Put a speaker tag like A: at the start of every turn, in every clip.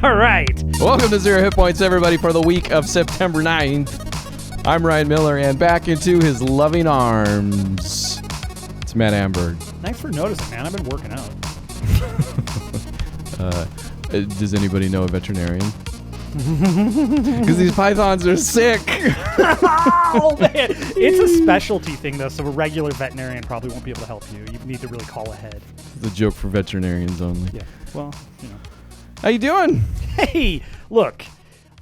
A: All right.
B: Welcome to Zero Hit Points, everybody, for the week of September 9th. I'm Ryan Miller, and back into his loving arms, it's Matt Amberg.
A: Thanks for noticing, man. I've been working out.
B: Does anybody know a veterinarian? Because these pythons are sick.
A: Oh, man. It's a specialty thing, though, so a regular veterinarian probably won't be able to help you. You need to really call ahead.
B: It's a joke for veterinarians only.
A: Yeah, well, you know.
B: How you doing?
A: Hey, look,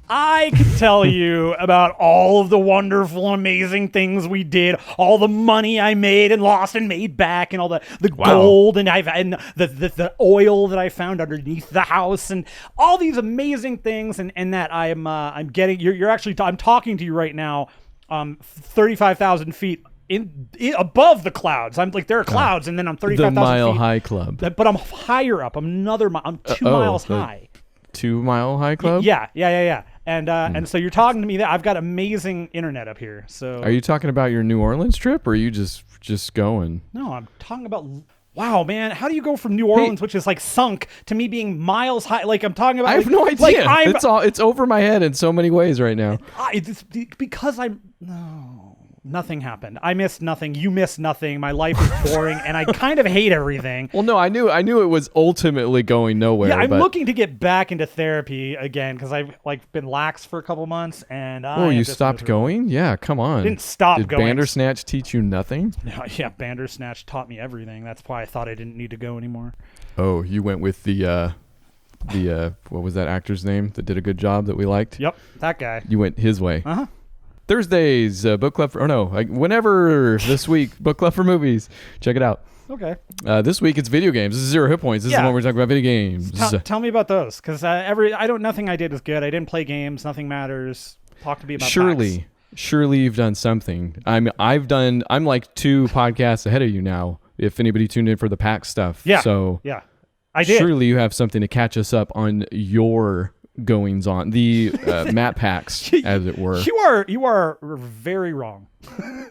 A: I can tell you about all of the wonderful, amazing things we did, all the money I made and lost and made back, and all the gold and the oil that I found underneath the house, and all these amazing things, and that I'm getting. You're actually I'm talking to you right now, 35,000 feet. In above the clouds. I'm like, there are clouds, and then I'm 35,000 feet.
B: The Mile High Club.
A: But I'm higher up. I'm 2 miles high.
B: 2 Mile High Club?
A: Yeah. And so you're talking to me that I've got amazing internet up here. So
B: are you talking about your New Orleans trip, or are you just going?
A: No, I'm talking about. Wow, man, how do you go from New Orleans, which is like sunk, to me being miles high? Like I'm talking about.
B: I have no idea. It's over my head in so many ways right now.
A: It's because nothing happened. I missed nothing. You missed nothing. My life is boring, and I kind of hate everything.
B: Well, no, I knew it was ultimately going nowhere.
A: Yeah, I'm looking to get back into therapy again because I've been lax for a couple months, and
B: you stopped going? Yeah, come on.
A: I didn't stop
B: going. Did Bandersnatch teach you nothing?
A: No, yeah, Bandersnatch taught me everything. That's why I thought I didn't need to go anymore.
B: Oh, you went with the what was that actor's name that did a good job that we liked?
A: Yep, that guy.
B: You went his way.
A: Uh-huh.
B: Thursdays, book club whenever this week, book club for movies. Check it out.
A: Okay.
B: This week it's video games. This is Zero Hit Points. This is the one we're talking about video games.
A: Tell me about those, because nothing I did was good. I didn't play games. Nothing matters. Talk to me about
B: Surely you've done something. I'm like 2 podcasts ahead of you now. If anybody tuned in for the Pax stuff.
A: Yeah.
B: So
A: yeah, I did.
B: Surely you have something to catch us up on your goings on, the Matt Pax, as it were.
A: You are very wrong.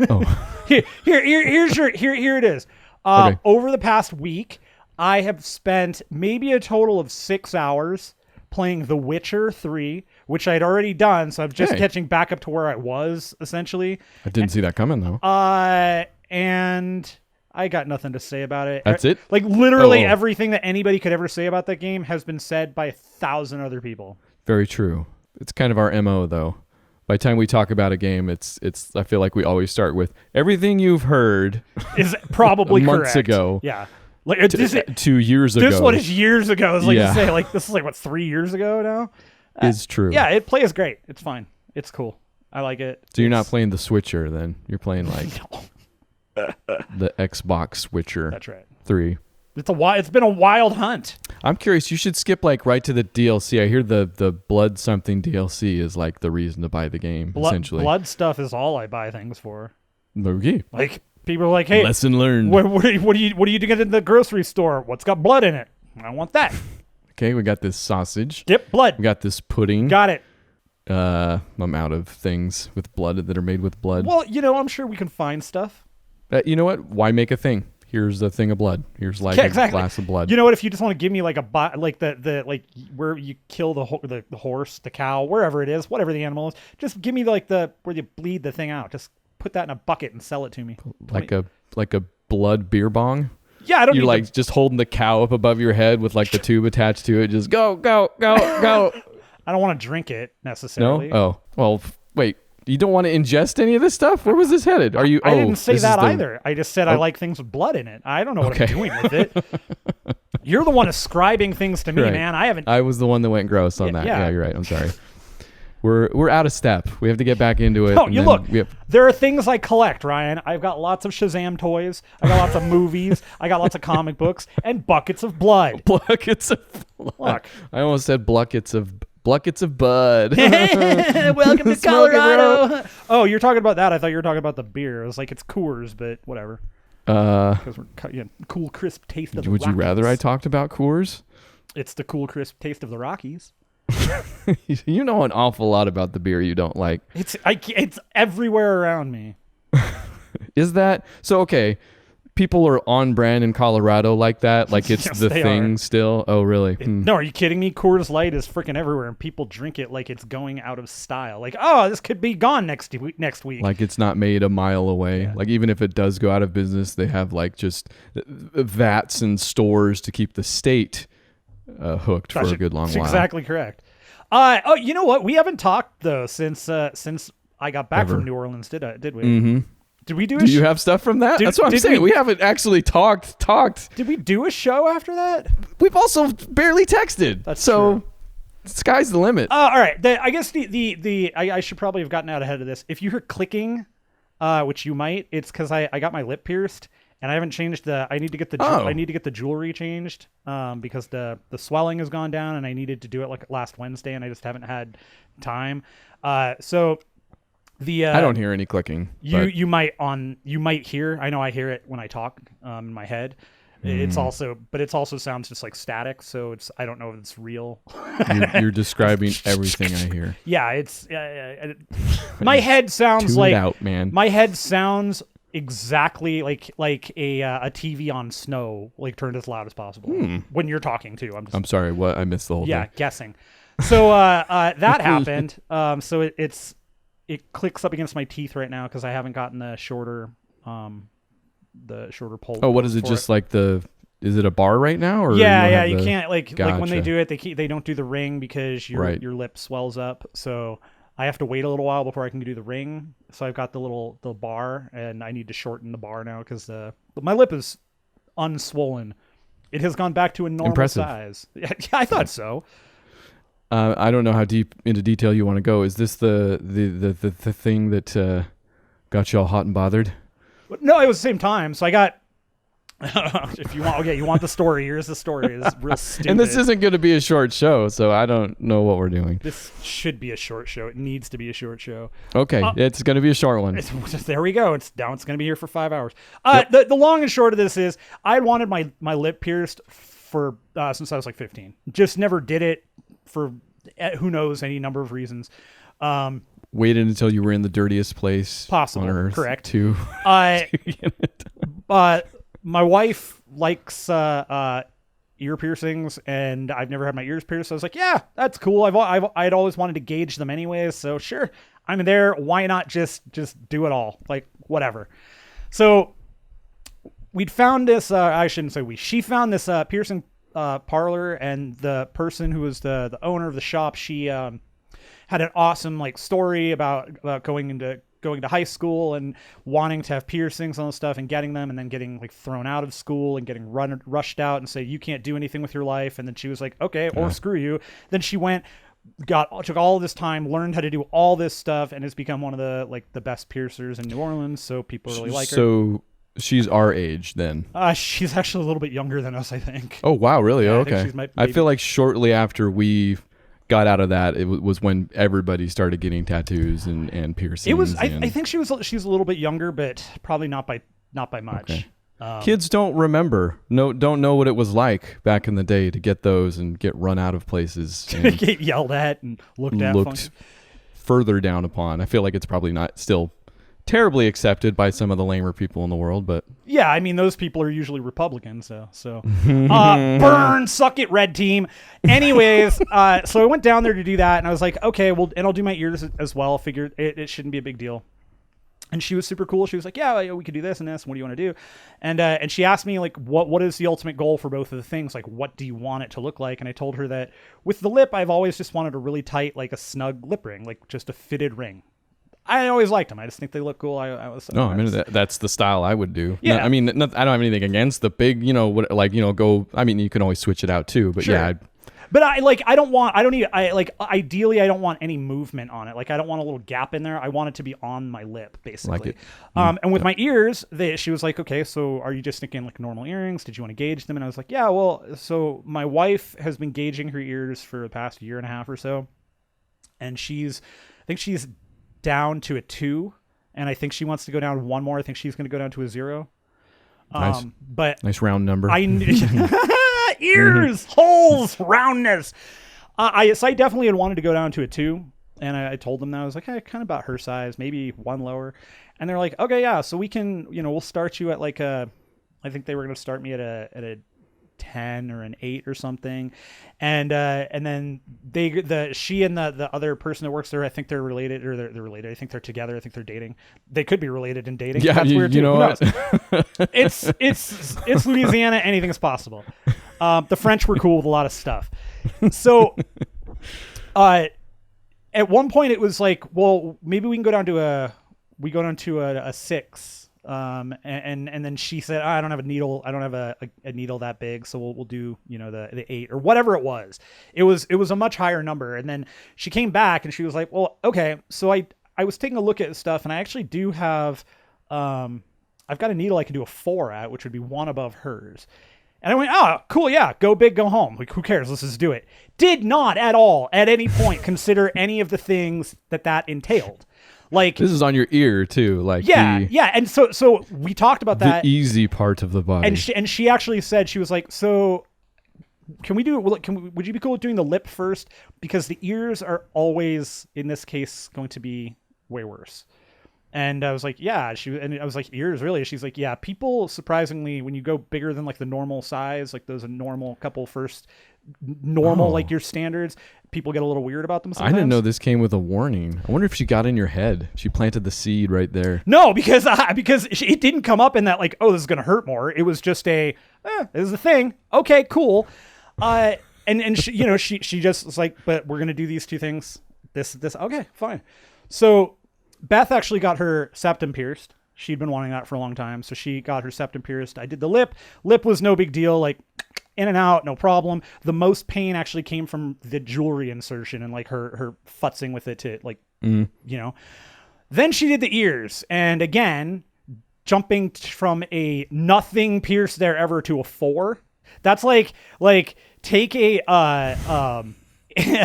B: Oh,
A: here it is.
B: Okay.
A: Over the past week, I have spent maybe a total of 6 hours playing The Witcher 3, which I'd already done, so I'm just catching back up to where I was essentially.
B: I didn't see that coming though.
A: And I got nothing to say about it.
B: That's it?
A: Like literally everything that anybody could ever say about that game has been said by 1,000 other people.
B: Very true. It's kind of our MO though. By the time we talk about a game, it's I feel like we always start with everything you've heard
A: is probably
B: months
A: correct.
B: ago.
A: Yeah. Like
B: 2 years ago.
A: This one is years ago. It's like you say, like this is like 3 years ago now?
B: Is true.
A: Yeah, it plays great. It's fine. It's cool. I like it.
B: So you're not playing the Switcher then? You're playing like the Xbox Switcher.
A: That's right.
B: 3.
A: It's been a wild hunt.
B: I'm curious. You should skip like right to the DLC. I hear the Blood something DLC is like the reason to buy the game. Essentially,
A: blood stuff is all I buy things for.
B: Okay.
A: Like people are like, "Hey,
B: lesson learned.
A: What do you get in the grocery store? What's got blood in it? I want that."
B: Okay, we got this sausage.
A: Dip blood.
B: We got this pudding.
A: Got it.
B: I'm out of things with blood that are made with blood.
A: Well, I'm sure we can find stuff.
B: You know what? Why make a thing? Here's a thing of blood. Here's like a glass of blood.
A: You know what? If you just want to give me like the where you kill the horse, the cow, wherever it is, whatever the animal is, just give me like where you bleed the thing out. Just put that in a bucket and sell it to me.
B: Like a blood beer bong.
A: Yeah, I don't.
B: You're like just holding the cow up above your head with like the tube attached to it. Just go.
A: I don't want to drink it necessarily.
B: No. Oh well. Wait. You don't want to ingest any of this stuff? Where was this headed? Are you?
A: I didn't say that either. I just said I like things with blood in it. I don't know what I'm doing with it. You're the one ascribing things to me, man. I haven't.
B: I was the one that went gross on that. Yeah, you're right. I'm sorry. We're out of step. We have to get back into it.
A: Oh, there are things I collect, Ryan. I've got lots of Shazam toys. I got lots of movies. I got lots of comic books and buckets of blood.
B: Buckets of blood. Look. I almost said buckets of bud.
A: Welcome to Colorado. Oh, you're talking about that. I thought you were talking about the beer. It was like it's Coors, but whatever. Because we're cool, crisp taste of the Rockies.
B: Would you rather I talked about Coors?
A: It's the cool, crisp taste of the Rockies.
B: You know an awful lot about the beer you don't like.
A: It's everywhere around me.
B: Is that so? Okay, people are on brand in Colorado like that? Like it's
A: Yes,
B: the
A: they
B: thing
A: are.
B: still? Oh, really?
A: No, are you kidding me? Coors Light is freaking everywhere, and people drink it like it's going out of style. Like, oh, this could be gone next week.
B: Like it's not made a mile away.
A: Yeah.
B: Like even if it does go out of business, they have like just vats and stores to keep the state hooked for a good long
A: That's
B: while.
A: exactly correct. Oh, you know what? We haven't talked though since I got back
B: Ever.
A: from New Orleans. Did we?
B: Mm-hmm.
A: Did we do?
B: Do you have stuff from that? That's what I'm saying. We haven't actually talked.
A: Did we do a show after that?
B: We've also barely texted.
A: That's
B: so
A: true.
B: Sky's the limit.
A: All right. I guess I should probably have gotten out ahead of this. If you hear clicking, which you might, it's because I got my lip pierced and I haven't changed I need to get the jewelry changed because the swelling has gone down and I needed to do it like last Wednesday and I just haven't had time. So the
B: I don't hear any clicking.
A: you might hear. I know I hear it when I talk in my head. It's also sounds just like static, so I don't know if it's real.
B: You're describing everything I hear.
A: Yeah, it's my head sounds
B: Tune
A: like
B: it out, man.
A: My head sounds exactly like a TV on snow, like turned as loud as possible when you're talking too.
B: I'm sorry, what? I missed the whole thing.
A: Guessing. So that happened. So it clicks up against my teeth right now because I haven't gotten the shorter pole.
B: Oh, what is it? Just like is it a bar right now? Or
A: Yeah. You can't like when they
B: Gotcha.
A: do it, they don't do the ring because your lip swells up. So I have to wait a little while before I can do the ring. So I've got the bar, and I need to shorten the bar now because my lip is unswollen. It has gone back to a normal size. Yeah, I thought so.
B: I don't know how deep into detail you want to go. Is this the thing that got you all hot and bothered?
A: No, it was the same time. So I got. If you want, okay, you want the story. Here's the story. It's real stupid.
B: And this isn't going to be a short show, so I don't know what we're doing.
A: This should be a short show. It needs to be a short show.
B: Okay, it's going to be a short one.
A: There we go. It's going to be here for 5 hours. The long and short of this is I wanted my lip pierced for since I was like 15. Just never did it for who knows any number of reasons.
B: Waited until you were in the dirtiest place
A: Possible,
B: on earth.
A: correct.
B: To
A: my wife likes ear piercings, and I've never had my ears pierced. So I was like, yeah, that's cool. I'd always wanted to gauge them anyways. So sure, I'm there. Why not just do it all? Like whatever. So we'd found this. I shouldn't say we. She found this piercing parlor, and the person who was the owner of the shop, she had an awesome like story about going to high school and wanting to have piercings and all this stuff and getting them and then getting like thrown out of school and getting rushed out and say you can't do anything with your life. And then she was like, okay, or screw you. Then she went, took all this time, learned how to do all this stuff, and has become one of the best piercers in New Orleans. So people really like her.
B: So she's our age then.
A: She's actually a little bit younger than us, I think.
B: Oh wow, really?
A: Yeah,
B: Oh,
A: I think
B: okay.
A: she's
B: I feel like shortly after we got out of that, it was when everybody started getting tattoos and piercings.
A: It was. I think she's a little bit younger, but probably not by much.
B: Okay. Kids don't remember. Don't know what it was like back in the day to get those and get run out of places and
A: get yelled at and looked
B: further down upon. I feel like it's probably not still terribly accepted by some of the lamer people in the world, but
A: yeah, I mean those people are usually Republicans, so burn, suck it, red team. Anyways, so I went down there to do that, and I was like, okay, well, and I'll do my ears as well. Figured it shouldn't be a big deal. And she was super cool. She was like, yeah, we could do this and this. What do you want to do? And she asked me like, what is the ultimate goal for both of the things? Like, what do you want it to look like? And I told her that with the lip, I've always just wanted a really tight, like a snug lip ring, like just a fitted ring. I always liked them. I just think they look cool. I mean,
B: that's the style I would do.
A: Yeah.
B: I mean, I don't have anything against the big, go. I mean, you can always switch it out too. But
A: sure.
B: yeah.
A: But ideally, I don't want any movement on it. Like, I don't want a little gap in there. I want it to be on my lip, basically.
B: Like it.
A: And with my ears, she was like, okay, so are you just thinking like normal earrings? Did you want to gauge them? And I was like, yeah, well, so my wife has been gauging her ears for the past year and a half or so. And I think she's down to a 2, and I think she wants to go down one more. I think she's going to go down to a 0.
B: Nice.
A: But
B: nice round number.
A: Ears, holes, roundness. So I definitely had wanted to go down to a 2, and I told them that. I was like, hey, kind of about her size, maybe one lower. And they're like, okay, yeah, so we can, we'll start you at like a I think they were going to start me at a 10 or an 8 or something, and then she and the other person that works there, I think they're related, or they're related. I think they're together. I think they're dating. They could be related and dating.
B: Yeah,
A: that's weird too.
B: You know what?
A: It's Louisiana. Anything is possible. The French were cool with a lot of stuff. So, at one point it was like, well, maybe we can go down to a 6. And then she said, I don't have a needle. I don't have a needle that big. So we'll do, the 8 or whatever it was. It was a much higher number. And then she came back and she was like, well, okay. So I was taking a look at stuff, and I actually do have, I've got a needle I can do a 4 at, which would be one above hers. And I went, oh, cool. Yeah. Go big, go home. Like, who cares? Let's just do it. Did not at all at any point consider any of the things that entailed. Like,
B: this is on your ear too, like
A: yeah, and so we talked about that,
B: the easy part of the body,
A: and she actually said, she was like, so can we do it? Would you be cool with doing the lip first, because the ears are always in this case going to be way worse. And I was like, yeah. And I was like, ears, really? She's like, yeah. People, surprisingly, when you go bigger than like the normal size, like those normal couple first normal, like your standards, people get a little weird about them sometimes.
B: I didn't know this came with a warning. I wonder if she got in your head. She planted the seed right there.
A: No, because it didn't come up in that like, oh, this is going to hurt more. It was just this is a thing. Okay, cool. And she, she just was like, but we're going to do these 2 things. This. Okay, fine. So Beth actually got her septum pierced. She'd been wanting that for a long time. So she got her septum pierced. I did the lip. Lip was no big deal. Like, in and out, no problem. The most pain actually came from the jewelry insertion and like her futzing with it to like, Then she did the ears. And again, jumping from a nothing pierced there ever to a 4. That's like take a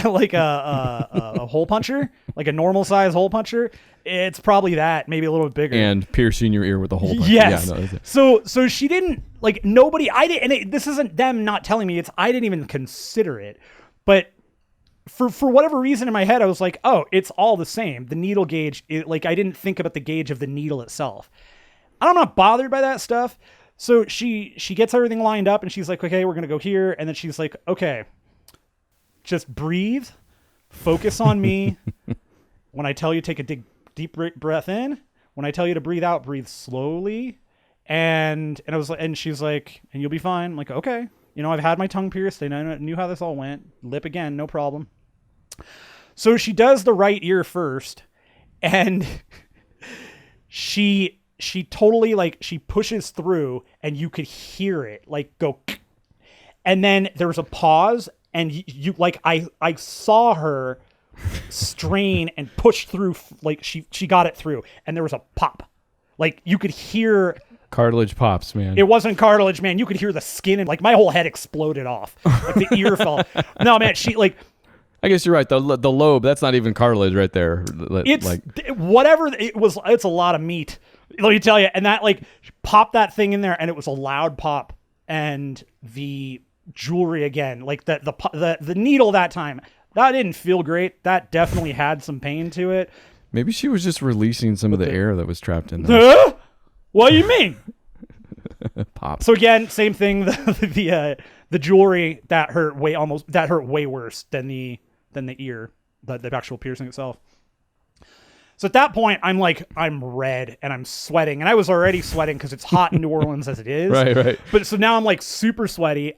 A: like a hole puncher, like a normal size hole puncher. It's probably that, maybe a little bit bigger.
B: And piercing your ear with a hole puncher.
A: Yes.
B: Yeah, no,
A: so she didn't, like, nobody, I didn't, and this isn't them not telling me, it's, I didn't even consider it. But for whatever reason in my head, I was like, oh, it's all the same. The needle gauge, I didn't think about the gauge of the needle itself. I'm not bothered by that stuff. So she gets everything lined up and she's like, okay, we're going to go here. And then she's like, okay, just breathe, focus on me. When I tell you, take a deep breath in. When I tell you to breathe out, breathe slowly. And I was like, and she's like, and you'll be fine. I'm like, okay, I've had my tongue pierced. I knew how this all went. Lip again, no problem. So she does the right ear first, and she totally, like, she pushes through, and you could hear it like go, and then there was a pause, and you like I saw her strain and push through, like she got it through, and there was a pop, like you could hear
B: cartilage pops, man.
A: It wasn't cartilage, man. You could hear the skin, and like my whole head exploded off, like the ear fell. No, man, she like.
B: I guess you're right. The lobe, that's not even cartilage right there.
A: It's
B: like
A: whatever it was. It's a lot of meat. Let me tell you. And that, like, popped that thing in there, and it was a loud pop. And the jewelry again, like the needle that time, that didn't feel great. That definitely had some pain to it.
B: Maybe she was just releasing some of the air that was trapped in there.
A: What do you mean?
B: Pop.
A: So again, same thing. The jewelry that hurt way worse than the ear, the actual piercing itself. So at that point, I'm red and I'm sweating, and I was already sweating because it's hot in New Orleans as it is.
B: Right.
A: But so now I'm like super sweaty.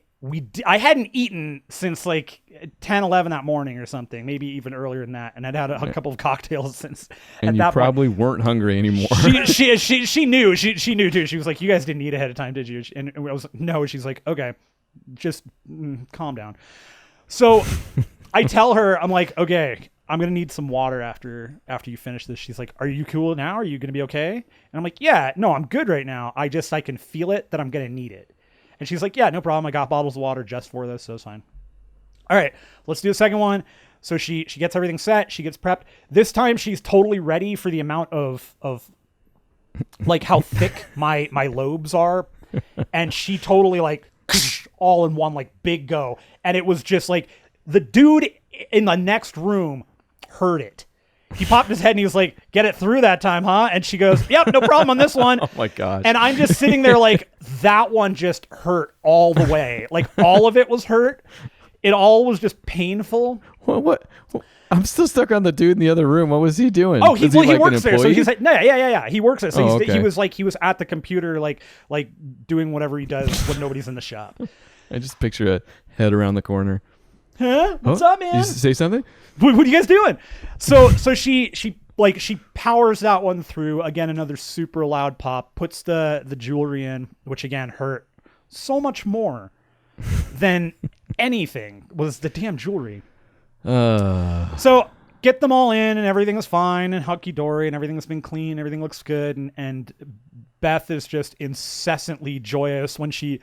A: I hadn't eaten since like 10, 11 that morning or something, maybe even earlier than that, and I'd had a couple of cocktails since.
B: And you probably weren't hungry anymore.
A: She knew. She knew too. She was like, "You guys didn't eat ahead of time, did you?" And I was like, "No." She's like, "Okay, just calm down." So I tell her, I'm like, "Okay, I'm going to need some water after you finish this." She's like, "Are you cool now? Are you going to be okay?" And I'm like, "Yeah, no, I'm good right now. I can feel it that I'm going to need it." And she's like, "Yeah, no problem. I got bottles of water just for this, so it's fine." All right, let's do the second one. So she gets everything set. She gets prepped. This time she's totally ready for the amount of like how thick my lobes are. And she totally like all in one, like big go. And it was just like the dude in the next room heard it. He popped his head and he was like, "Get it through that time, huh?" And she goes, "Yep, no problem on this one."
B: Oh my gosh.
A: And I'm just sitting there like, that one just hurt all the way. Like all of it was hurt. It all was just painful.
B: What? I'm still stuck on the dude in the other room. What was he doing?
A: Oh, he
B: like
A: works there. So he's like, no, yeah. He works there. So
B: okay.
A: he was at the computer, like doing whatever he does when nobody's in the shop.
B: I just picture a head around the corner.
A: Huh? What's up, man?
B: You say something?
A: What are you guys doing? So she powers that one through. Again, another super loud pop. Puts the jewelry in, which again hurt so much more than anything was the damn jewelry. So get them all in, and everything is fine and hunky dory, and everything has been clean. Everything looks good, and Beth is just incessantly joyous when she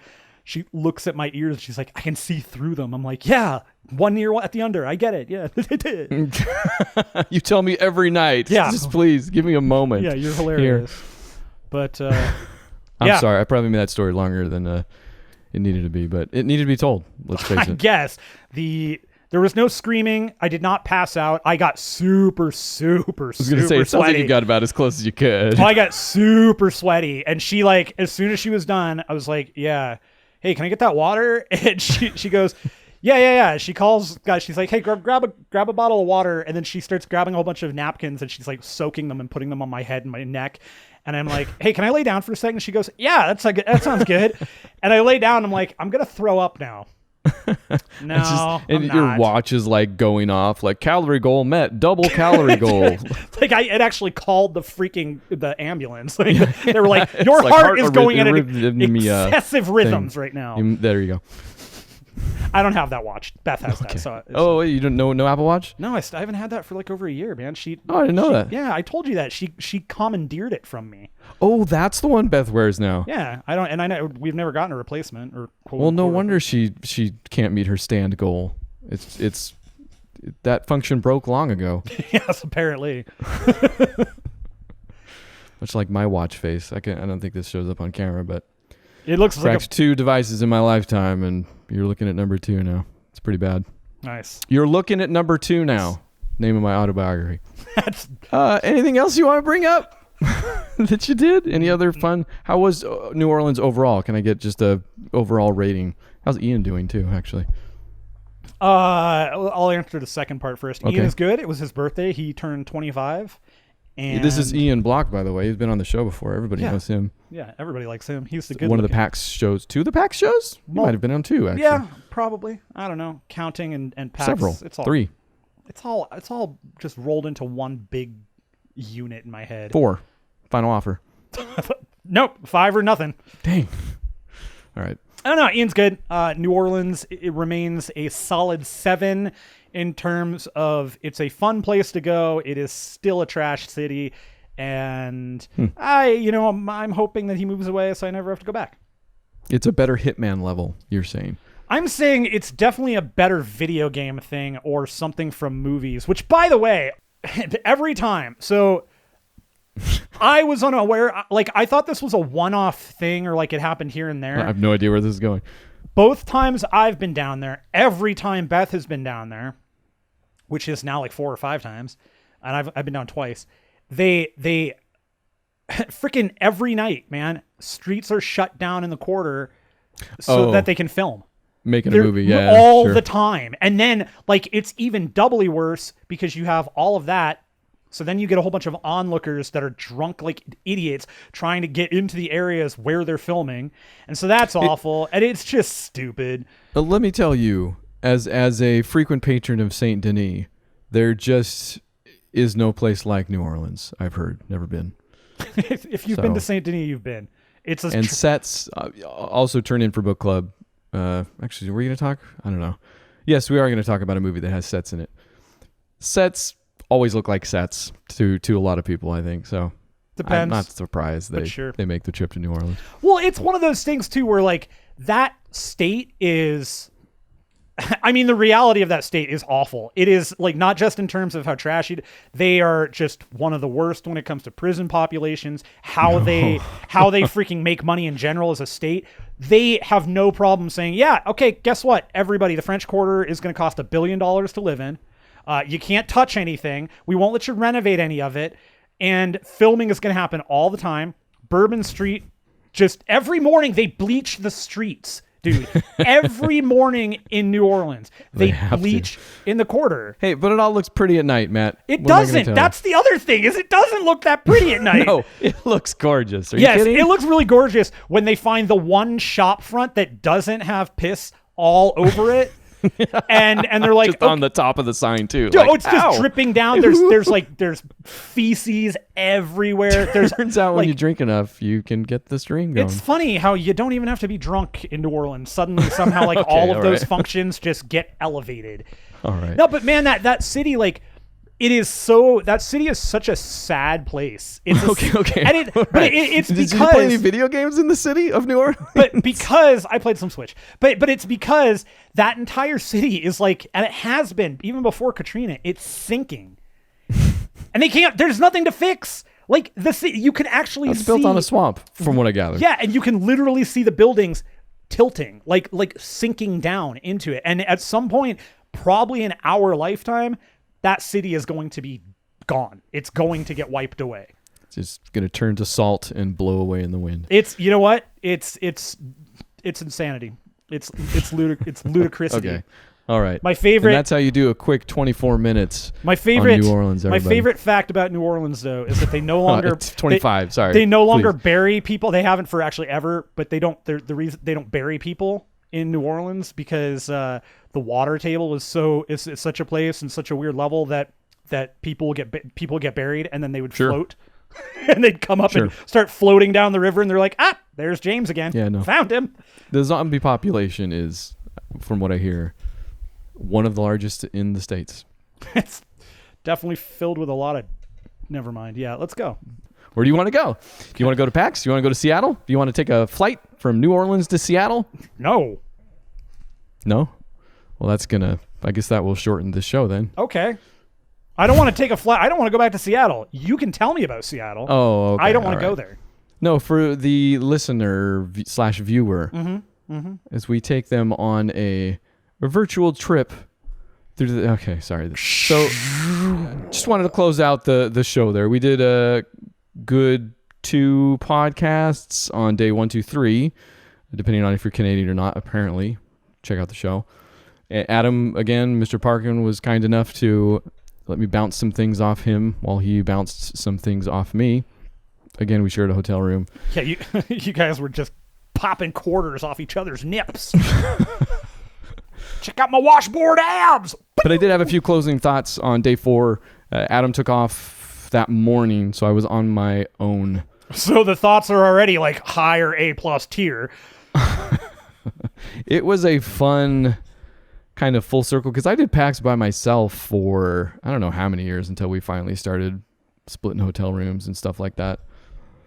A: looks at my ears. She's like, "I can see through them." I'm like, "Yeah, one ear at the under. I get it. Yeah."
B: You tell me every night.
A: Yeah.
B: Just please give me a moment.
A: Yeah, you're hilarious.
B: Here.
A: But
B: I'm sorry. I probably made that story longer than it needed to be, but it needed to be told. Let's face it.
A: I guess there was no screaming. I did not pass out. I got super, super,
B: I was going to say, it sounds like you got about as close as you could.
A: I got super sweaty. And she like, as soon as she was done, I was like, yeah. Hey, can I get that water? And she goes, yeah. She calls guys. She's like, hey, grab a bottle of water. And then she starts grabbing a whole bunch of napkins and she's like soaking them and putting them on my head and my neck. And I'm like, hey, can I lay down for a second? She goes, yeah, that sounds good. And I lay down. I'm like, I'm going to throw up now. No,
B: and your watch is like going off, like calorie goal met, double calorie goal.
A: Like it actually called the ambulance. Like, they were like, your heart is going at excessive rhythms right now.
B: There you go.
A: I don't have that watch. Beth has that.
B: So you don't know no Apple Watch?
A: No, I haven't had that for like over a year, man.
B: I didn't know that.
A: Yeah, I told you that. She commandeered it from me.
B: Oh, that's the one Beth wears now.
A: Yeah, I know we've never gotten a replacement or.
B: Well, no wonder she can't meet her stand goal. It's that function broke long ago.
A: Yes, apparently.
B: Much like my watch face. I don't think this shows up on camera, but
A: it looks
B: cracked
A: like
B: 2 devices in my lifetime, and you're looking at number 2 now. It's pretty bad.
A: Nice.
B: You're looking at number 2 now. Name of my autobiography. Anything else you want to bring up that you did? Any other fun? How was New Orleans overall? Can I get just a overall rating? How's Ian doing too, actually?
A: I'll answer the second part first.
B: Okay.
A: Ian is good. It was his birthday. He turned 25. And
B: this is Ian Block, by the way. He's been on the show before. Everybody knows him.
A: Yeah, everybody likes him. He's the good
B: one of the PAX shows. 2 of the PAX shows? You might have been on 2, actually.
A: Yeah, probably. I don't know. Counting and PAX.
B: Several.
A: It's all,
B: 3.
A: It's all just rolled into one big unit in my head.
B: 4. Final offer.
A: Nope. 5 or nothing.
B: Dang. All right.
A: I don't know. Ian's good. New Orleans, it remains a solid 7 in terms of it's a fun place to go. It is still a trash city. And I'm hoping that he moves away so I never have to go back.
B: It's a better Hitman level, you're saying.
A: I'm saying it's definitely a better video game thing or something from movies, which, by the way, every time. So I was unaware. Like, I thought this was a one-off thing or like it happened here and there.
B: I have no idea where this is going.
A: Both times I've been down there, every time Beth has been down there, which is now like 4 or 5 times, and I've been down twice. They freaking every night, man, streets are shut down in the quarter so that they can film.
B: Making a movie, yeah.
A: All the time. And then, like, it's even doubly worse because you have all of that. So then you get a whole bunch of onlookers that are drunk like idiots trying to get into the areas where they're filming. And so that's awful. And it's just stupid.
B: But let me tell you, as a frequent patron of Saint Denis, there just is no place like New Orleans, I've heard. Never been.
A: If you've been to Saint Denis, you've been.
B: Sets also turn in for book club. Actually, were we going to talk? I don't know. Yes, we are going to talk about a movie that has sets in it. Sets always look like sets to a lot of people, I think. So
A: depends.
B: I'm not surprised they make the trip to New Orleans.
A: Well, it's one of those things too where like that state is I mean, the reality of that state is awful. It is like not just in terms of how trashy they are, just one of the worst when it comes to prison populations, how they freaking make money in general as a state. They have no problem saying, yeah, okay, guess what? Everybody, the French Quarter is going to cost $1 billion to live in. You can't touch anything. We won't let you renovate any of it. And filming is going to happen all the time. Bourbon Street, just every morning they bleach the streets. Dude, every morning in New Orleans, they bleach in the quarter.
B: Hey, but it all looks pretty at night, Matt.
A: It doesn't. That's the other thing, is it doesn't look that pretty at night.
B: No, it looks gorgeous. Are you kidding?
A: It looks really gorgeous when they find the one shop front that doesn't have piss all over it. And they're like,
B: just on the top of the sign too.
A: Dude, it's just dripping down. There's feces everywhere.
B: Turns out when you drink enough, you can get the stream going.
A: It's funny how you don't even have to be drunk in New Orleans. Suddenly, somehow, like all of those functions just get elevated.
B: All right.
A: No, but man, that city, like, that city is such a sad place. It's
B: okay.
A: And it's because...
B: Did you play any video games in the city of New Orleans?
A: But because I played some Switch. But it's because that entire city is like, and it has been, even before Katrina, it's sinking. And there's nothing to fix. Like, the city, you can actually see...
B: It's built on a swamp, from what I gather.
A: Yeah, and you can literally see the buildings tilting, like sinking down into it. And at some point, probably in our lifetime... that city is going to be gone. It's going to get wiped away.
B: It's just going to turn to salt and blow away in the wind.
A: You know what? It's insanity. It's ludicrousity.
B: Okay. All right.
A: My favorite.
B: And that's how you do a quick 24 minutes.
A: My favorite.
B: On New Orleans. Everybody.
A: My favorite fact about New Orleans, though, is that they no longer.
B: It's 25. Sorry.
A: They no longer bury people. They haven't for actually ever. But they don't. The reason they don't bury people in New Orleans because the water table is it's such a place and such a weird level that people get buried and then they would float and they'd come up and start floating down the river and they're like, there's James again.
B: Yeah, no.
A: Found him.
B: The zombie population is, from what I hear, one of the largest in the States.
A: It's definitely filled with a lot of... Never mind. Yeah, let's go.
B: Where do you want to go? Do you want to go to PAX? Do you want to go to Seattle? Do you want to take a flight from New Orleans to Seattle?
A: No.
B: No? Well, I guess that will shorten the show then.
A: Okay. I don't want to take a flight. I don't want to go back to Seattle. You can tell me about Seattle.
B: Oh, okay.
A: I don't want to go there.
B: No, for the listener / viewer, as we take them on a virtual trip through the... Okay, sorry. So, just wanted to close out the show there. We did a good 2 podcasts on day 1, 2, 3, depending on if you're Canadian or not, apparently. Check out the show. Adam, again, Mr. Parkin, was kind enough to let me bounce some things off him while he bounced some things off me. Again, we shared a hotel room.
A: Yeah, you guys were just popping quarters off each other's nips. Check out my washboard abs.
B: But I did have a few closing thoughts on day 4. Adam took off that morning, so I was on my own.
A: So the thoughts are already like higher A+ tier.
B: It was a fun kind of full circle because I did PAX by myself for I don't know how many years until we finally started splitting hotel rooms and stuff like that.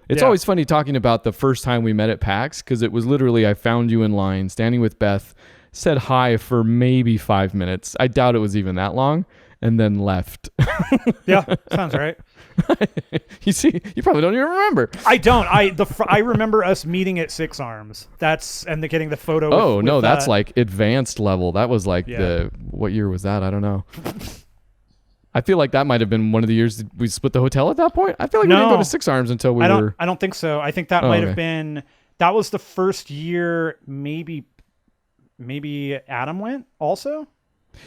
B: It's always funny talking about the first time we met at PAX because it was literally I found you in line, standing with Beth, said hi for maybe 5 minutes. I doubt it was even that long, and then left.
A: Yeah, sounds right.
B: You see, you probably don't even remember.
A: I don't. I remember us meeting at Six Arms. Getting the photo.
B: Oh, no, that's like advanced level. That was like what year was that? I don't know. I feel like that might have been one of the years we split the hotel at that point. I feel like we didn't go to Six Arms until we were...
A: I don't think so. I think that might have been... That was the first year maybe Adam went also.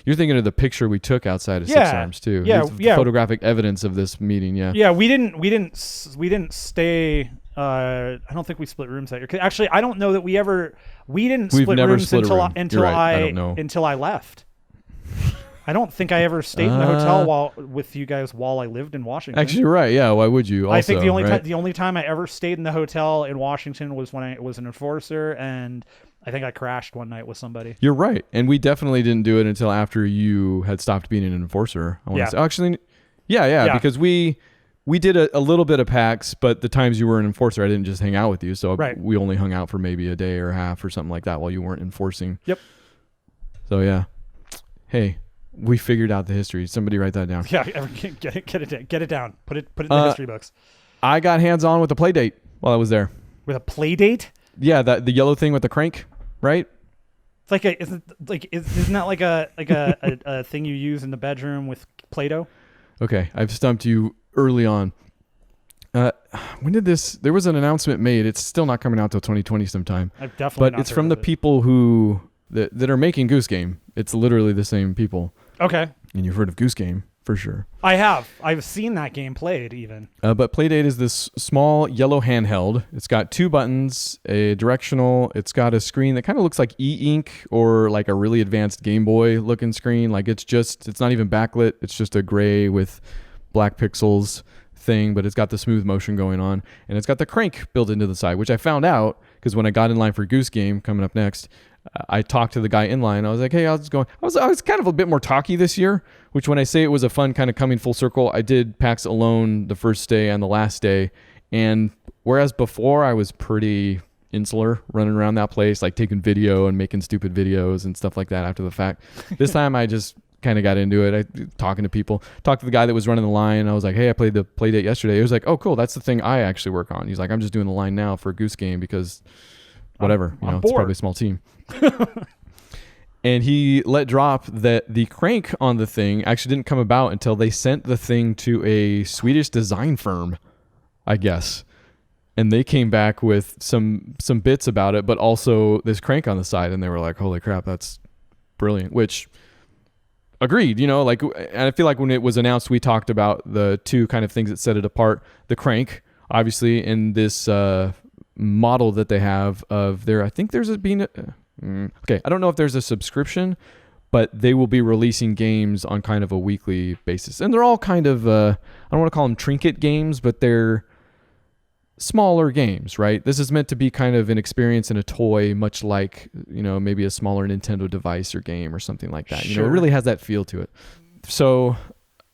A: You're
B: thinking of the picture we took outside of Six Arms too.
A: Yeah,
B: photographic evidence of this meeting. Yeah.
A: Yeah, we didn't stay. I don't think we split rooms that year. Actually, I don't know that we didn't split rooms until I left. I don't think I ever stayed in the hotel with you guys while I lived in Washington.
B: Actually, you're right. Yeah. Why would you? Also,
A: I think the only time I ever stayed in the hotel in Washington was when I was an enforcer, and I think I crashed one night with somebody.
B: You're right, and we definitely didn't do it until after you had stopped being an enforcer. I want to say. Actually, yeah, because we did a little bit of PAX, but the times you were an enforcer, I didn't just hang out with you, so we only hung out for maybe a day or a half or something like that while you weren't enforcing.
A: Yep.
B: So yeah, hey. We figured out the history. Somebody write that down.
A: Yeah, get it down. Put it in the history books.
B: I got hands on with the play date while I was there.
A: With a play date?
B: Yeah, the yellow thing with the crank, right?
A: It's like isn't that like a thing you use in the bedroom with Play-Doh?
B: Okay, I've stumped you early on. When did this? There was an announcement made. It's still not coming out till 2020 sometime.
A: I've definitely.
B: But it's from the people who that are making Goose Game. It's literally the same people.
A: Okay.
B: And you've heard of Goose Game for sure.
A: I have. I've seen that game played even.
B: But Playdate is this small yellow handheld. It's got 2 buttons, a directional. It's got a screen that kind of looks like e-ink or like a really advanced Game Boy looking screen. Like it's not even backlit. It's just a gray with black pixels thing, but it's got the smooth motion going on. And it's got the crank built into the side, which I found out because when I got in line for Goose Game coming up next, I talked to the guy in line. I was like, hey, how's it going? I was kind of a bit more talky this year, which when I say it was a fun kind of coming full circle, I did PAX alone the first day and the last day. And whereas before I was pretty insular running around that place, like taking video and making stupid videos and stuff like that after the fact, this time I just kind of got into it. Talking to people, talked to the guy that was running the line. I was like, hey, I played the Playdate yesterday. He was like, oh, cool. That's the thing I actually work on. He's like, I'm just doing the line now for a Goose Game because whatever, it's probably a small team. And he let drop that the crank on the thing actually didn't come about until they sent the thing to a Swedish design firm, I guess. And they came back with some bits about it, but also this crank on the side. And they were like, holy crap, that's brilliant. Which, agreed, and I feel like when it was announced, we talked about the 2 kind of things that set it apart. The crank, obviously, in this model that they have of their, I think there's okay, I don't know if there's a subscription, but they will be releasing games on kind of a weekly basis. And they're all kind of, I don't want to call them trinket games, but they're smaller games, right? This is meant to be kind of an experience in a toy, much like, maybe a smaller Nintendo device or game or something like that.
A: Sure.
B: It really has that feel to it. So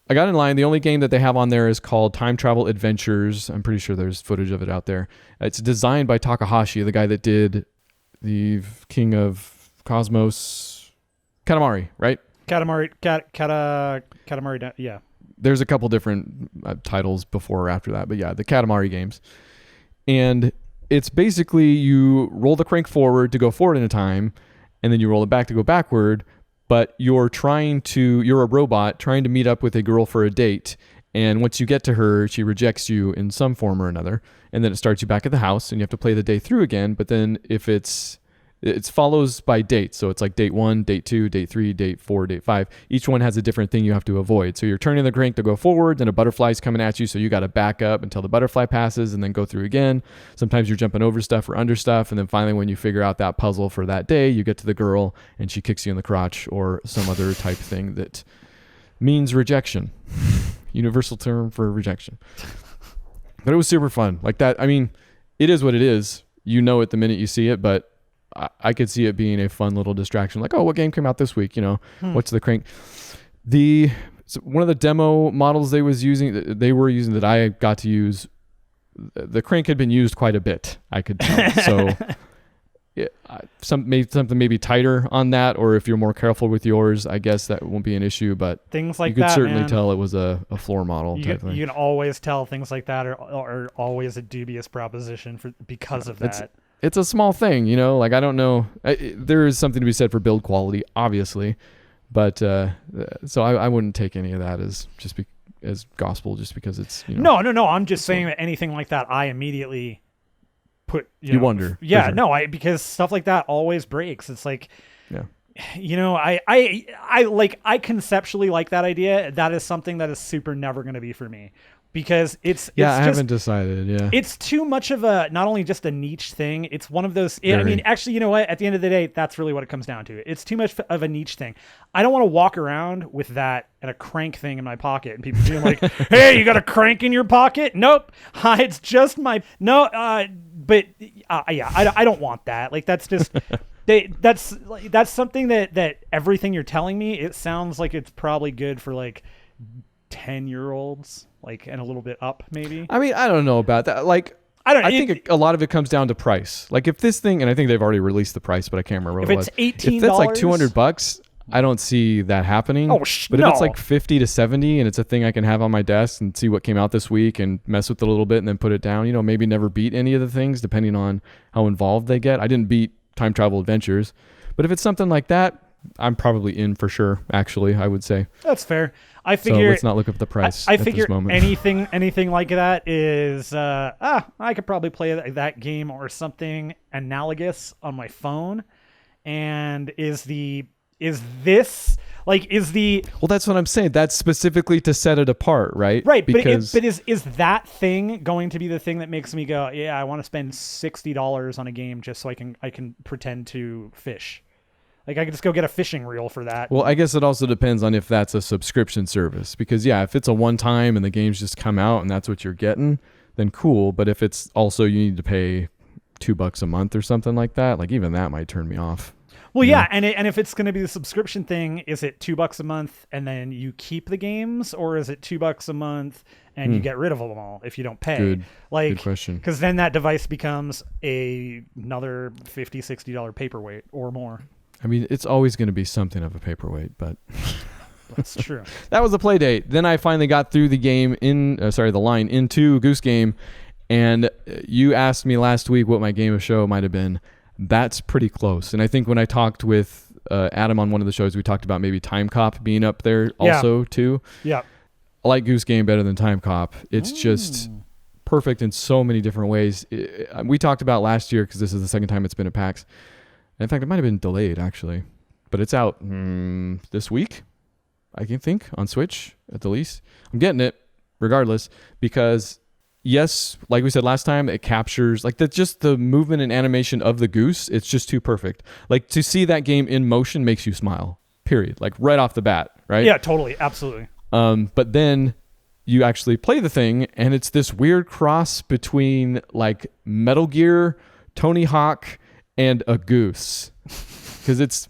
B: I got in line. The only game that they have on there is called Time Travel Adventures. I'm pretty sure there's footage of it out there. It's designed by Takahashi, the guy that did the King of Cosmos, Katamari, right?
A: Katamari, yeah.
B: There's a couple different titles before or after that, but yeah, the Katamari games. And it's basically you roll the crank forward to go forward in a time, and then you roll it back to go backward, but you're a robot trying to meet up with a girl for a date. And once you get to her, she rejects you in some form or another. And then it starts you back at the house and you have to play the day through again. But then if it follows by date. So it's like date 1, date 2, date 3, date 4, date 5. Each one has a different thing you have to avoid. So you're turning the crank to go forward, then a butterfly's coming at you. So you got to back up until the butterfly passes and then go through again. Sometimes you're jumping over stuff or under stuff. And then finally, when you figure out that puzzle for that day, you get to the girl and she kicks you in the crotch or some other type thing that means rejection. Universal term for rejection. But it was super fun. Like that. I mean, it is what it is. You know it the minute you see it, but I could see it being a fun little distraction. Like, oh, what game came out this week? What's the crank? One of the demo models they were using that I got to use, the crank had been used quite a bit, I could tell. So something maybe tighter on that, or if you're more careful with yours, I guess that won't be an issue. But
A: things like
B: you could
A: that,
B: certainly
A: man,
B: tell it was a floor model type thing.
A: You can always tell things like that are always a dubious proposition because of that.
B: It's a small thing, like I don't know. There is something to be said for build quality, obviously, but so I wouldn't take any of that as as gospel just because it's
A: No. I'm just saying that anything like that, I immediately put
B: you wonder.
A: Yeah,
B: sure.
A: no, because stuff like that always breaks. It's like,
B: yeah.
A: I conceptually like that idea. That is something that is super never going to be for me. Because I
B: haven't decided. Yeah,
A: it's too much of a not only just a niche thing. It's one of those. I mean, actually, you know what? At the end of the day, that's really what it comes down to. It's too much of a niche thing. I don't want to walk around with that and a crank thing in my pocket and people being like, "Hey, you got a crank in your pocket?" Nope, it's just my no. But I don't want that. Like that's just. That's something that everything you're telling me, it sounds like it's probably good for like 10-year-olds, like, and a little bit up maybe.
B: I mean, I don't know about that. Like, I think a lot of it comes down to price. Like if this thing, and I think they've already released the price, but I can't remember what it was.
A: If it's $18,
B: if that's like $200, I don't see that happening. But if it's like 50 to 70 and it's a thing I can have on my desk and see what came out this week and mess with it a little bit and then put it down, maybe never beat any of the things depending on how involved they get. I didn't beat Time Travel Adventures, But if it's something like that, I'm probably in for sure. Actually, I would say
A: that's fair. I
B: so.
A: figure.
B: Let's not look up the price.
A: I
B: at
A: figure
B: this moment.
A: anything like that is I could probably play that game or something analogous on my phone. And is the
B: Well, that's what I'm saying. That's specifically to set it apart, right?
A: Right,
B: because
A: but is that thing going to be the thing that makes me go, yeah, I want to spend $60 on a game just so I can pretend to fish? Like I could just go get a fishing reel for that.
B: Well, I guess it also depends on if that's a subscription service. Because if it's a one time and the games just come out and that's what you're getting, then cool. But if it's also you need to pay $2 a month or something like that, like even that might turn me off.
A: Well, yeah, and if it's going to be the subscription thing, is it $2 a month and then you keep the games, or is it $2 a month and you get rid of them all if you don't pay?
B: Good question.
A: Because then that device becomes another $50-$60 paperweight or more.
B: I mean, it's always going to be something of a paperweight, but
A: that's true.
B: That was the play date. Then I finally got through the game the line into Goose Game, and you asked me last week what my game of show might have been. That's pretty close. And I think when I talked with Adam on one of the shows, we talked about maybe Time Cop being up there also too.
A: Yeah.
B: I like Goose Game better than Time Cop. It's just perfect in so many different ways. We talked about last year because this is the second time it's been at PAX. In fact, it might have been delayed actually, but it's out this week, I can think, on Switch at the least. I'm getting it regardless because yes, like we said last time, it captures like just the movement and animation of the goose. It's just too perfect. Like to see that game in motion makes you smile, period. Like right off the bat, right?
A: Yeah, totally. Absolutely.
B: But then you actually play the thing and it's this weird cross between like Metal Gear, Tony Hawk, and a goose. Because it's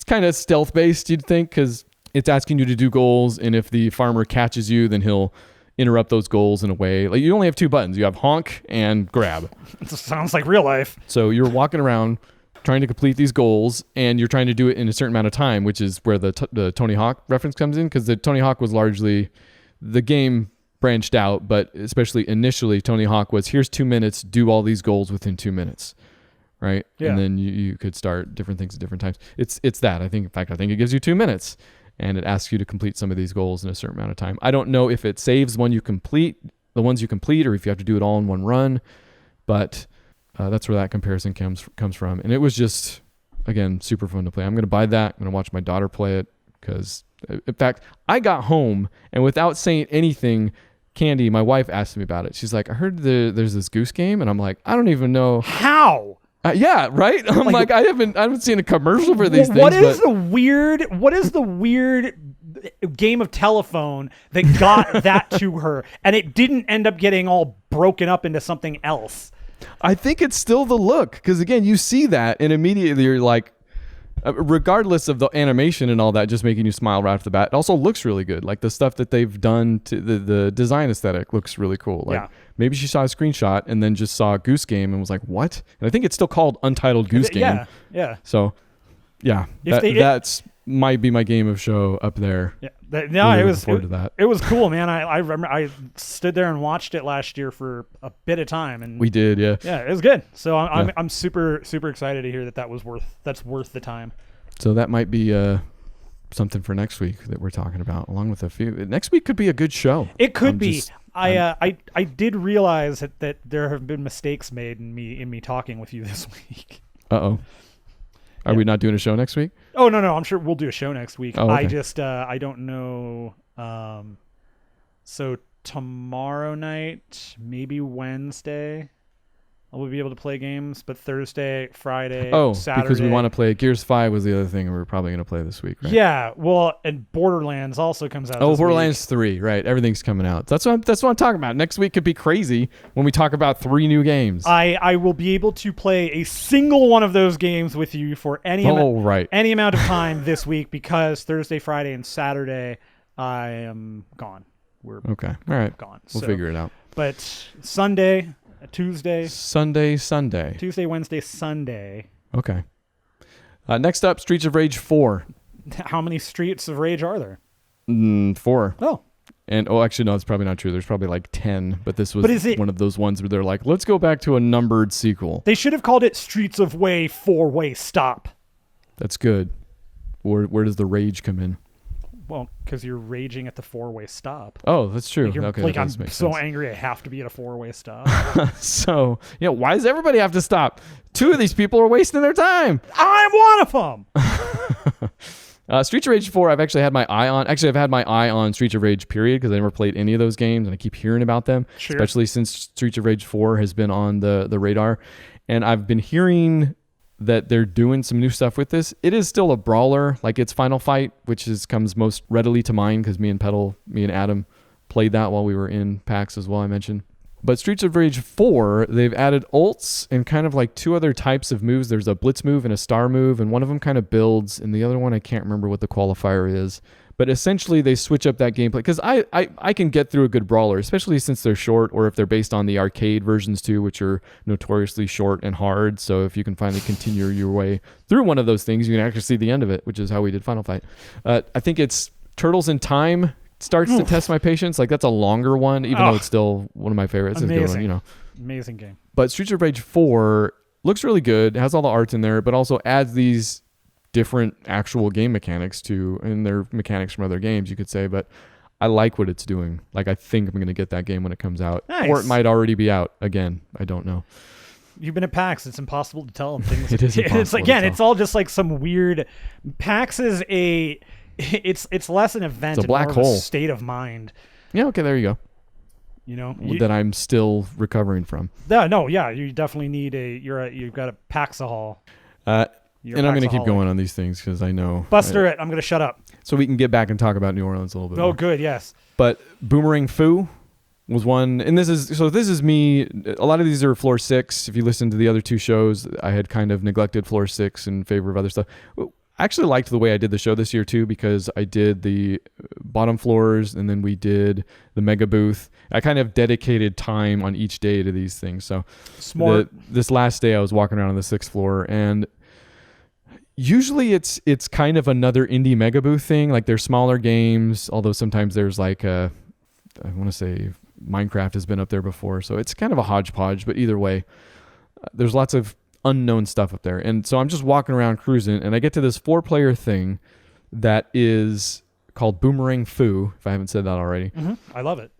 B: kind of stealth based, you'd think, because it's asking you to do goals, and if the farmer catches you, then he'll interrupt those goals in a way. Like you only have two buttons. You have honk and grab.
A: It sounds like real life.
B: So you're walking around trying to complete these goals, and you're trying to do it in a certain amount of time, which is where the Tony Hawk reference comes in, because the Tony Hawk was largely the game branched out, but especially initially Tony Hawk was here's 2 minutes, do all these goals within 2 minutes. Right. Yeah. And then you could start different things at different times. It's that. I think it gives you 2 minutes and it asks you to complete some of these goals in a certain amount of time. I don't know if it saves the ones you complete, or if you have to do it all in one run, but that's where that comparison comes from. And it was just, again, super fun to play. I'm going to buy that. I'm going to watch my daughter play it because, in fact, I got home and without saying anything, Candy, my wife, asked me about it. She's like, I heard there's this Goose Game, and I'm like, I don't even know
A: how.
B: Yeah, right. I'm like I haven't seen a commercial for these things.
A: What is the weird game of telephone that got that to her, and it didn't end up getting all broken up into something else?
B: I think it's still the look, because again, you see that, and immediately you're like, regardless of the animation and all that, just making you smile right off the bat. It also looks really good. Like the stuff that they've done to the design aesthetic looks really cool. Like maybe she saw a screenshot and then just saw Goose Game and was like, what? And I think it's still called Untitled Goose Game.
A: Yeah.
B: So yeah, that's might be my game of show up there.
A: Yeah. It was cool, man. I remember I stood there and watched it last year for a bit of time, and
B: we did, yeah.
A: Yeah, it was good. So I'm super excited to hear that's worth the time.
B: So that might be something for next week that we're talking about, along with a few. Next week could be a good show.
A: It could be. I did realize that there have been mistakes made in me talking with you this week.
B: Uh-oh. Are we not doing a show next week?
A: Oh, no. I'm sure we'll do a show next week.
B: Oh, okay.
A: I just, I don't know. So tomorrow night, maybe Wednesday, I will be able to play games, but Thursday, Friday, Saturday.
B: Because we want to play. Gears 5 was the other thing we were probably going to play this week, right?
A: Yeah. Well, and Borderlands also comes out this
B: Borderlands
A: week.
B: 3, right. Everything's coming out. That's what I'm talking about. Next week could be crazy when we talk about 3 new games.
A: I will be able to play a single one of those games with you for any amount of time this week, because Thursday, Friday, and Saturday, I am gone. We're
B: okay. All right.
A: Gone.
B: We'll figure it out.
A: But Sunday, Tuesday. Tuesday, Wednesday, Sunday.
B: Okay. Next up, Streets of Rage 4.
A: How many Streets of Rage are there?
B: 4.
A: Oh.
B: And actually, no, it's probably not true. There's probably like 10, but this was one of those ones where they're like, let's go back to a numbered sequel.
A: They should have called it Streets of Way 4-Way Stop.
B: That's good. Where does the rage come in?
A: Well, because you're raging at the 4-way stop.
B: Oh, that's true.
A: Like,
B: Okay,
A: like
B: that
A: I'm
B: does make
A: so
B: sense.
A: angry I have to be at a 4-way stop.
B: So, why does everybody have to stop? 2 of these people are wasting their time.
A: I'm one of them.
B: Streets of Rage 4, I've actually had my eye on. Actually, I've had my eye on Streets of Rage, period, because I never played any of those games, and I keep hearing about them,
A: Sure.
B: especially since Streets of Rage 4 has been on the radar. And I've been hearing that they're doing some new stuff with this. It is still a brawler, like it's Final Fight, which comes most readily to mind because me and Adam played that while we were in PAX as well, I mentioned. But Streets of Rage 4, they've added ults and kind of like 2 other types of moves. There's a blitz move and a star move, and one of them kind of builds, and the other one I can't remember what the qualifier is. But essentially, they switch up that gameplay. Because I can get through a good brawler, especially since they're short, or if they're based on the arcade versions too, which are notoriously short and hard. So if you can finally continue your way through one of those things, you can actually see the end of it, which is how we did Final Fight. I think it's Turtles in Time starts to test my patience. Like, that's a longer one, even though it's still one of my favorites.
A: Amazing.
B: It's a good one,
A: Amazing game.
B: But Streets of Rage 4 looks really good, has all the art in there, but also adds these different actual game mechanics to, and they're mechanics from other games, you could say, but I like what it's doing. Like, I think I'm going to get that game when it comes out.
A: Nice.
B: Or it might already be out. Again, I don't know.
A: You've been at PAX. It's impossible to tell them things.
B: It is impossible
A: It's again,
B: to
A: it's all just like some weird. PAX is it's less an event.
B: It's a black
A: and more
B: hole.
A: Of a state of mind.
B: Yeah, okay, there you
A: You
B: go. That I'm still recovering from.
A: Yeah. You definitely need you've got a Paxahol.
B: And I'm going to keep going on these things because I know.
A: Buster it. I'm going to shut up.
B: So we can get back and talk about New Orleans a little bit more.
A: Oh, good. Yes.
B: But Boomerang Foo was one, and this is me. A lot of these are floor 6. If you listen to the other 2 shows, I had kind of neglected floor 6 in favor of other stuff. I actually liked the way I did the show this year too, because I did the bottom floors and then we did the mega booth. I kind of dedicated time on each day to these things. So
A: Smart.
B: This last day I was walking around on the 6th floor, and usually it's kind of another indie mega booth thing. Like, there's smaller games, although sometimes there's like I want to say Minecraft has been up there before. So it's kind of a hodgepodge, but either way, there's lots of unknown stuff up there. And so I'm just walking around cruising, and I get to this 4-player thing that is called Boomerang Foo, if I haven't said that already.
A: Mm-hmm. I love it.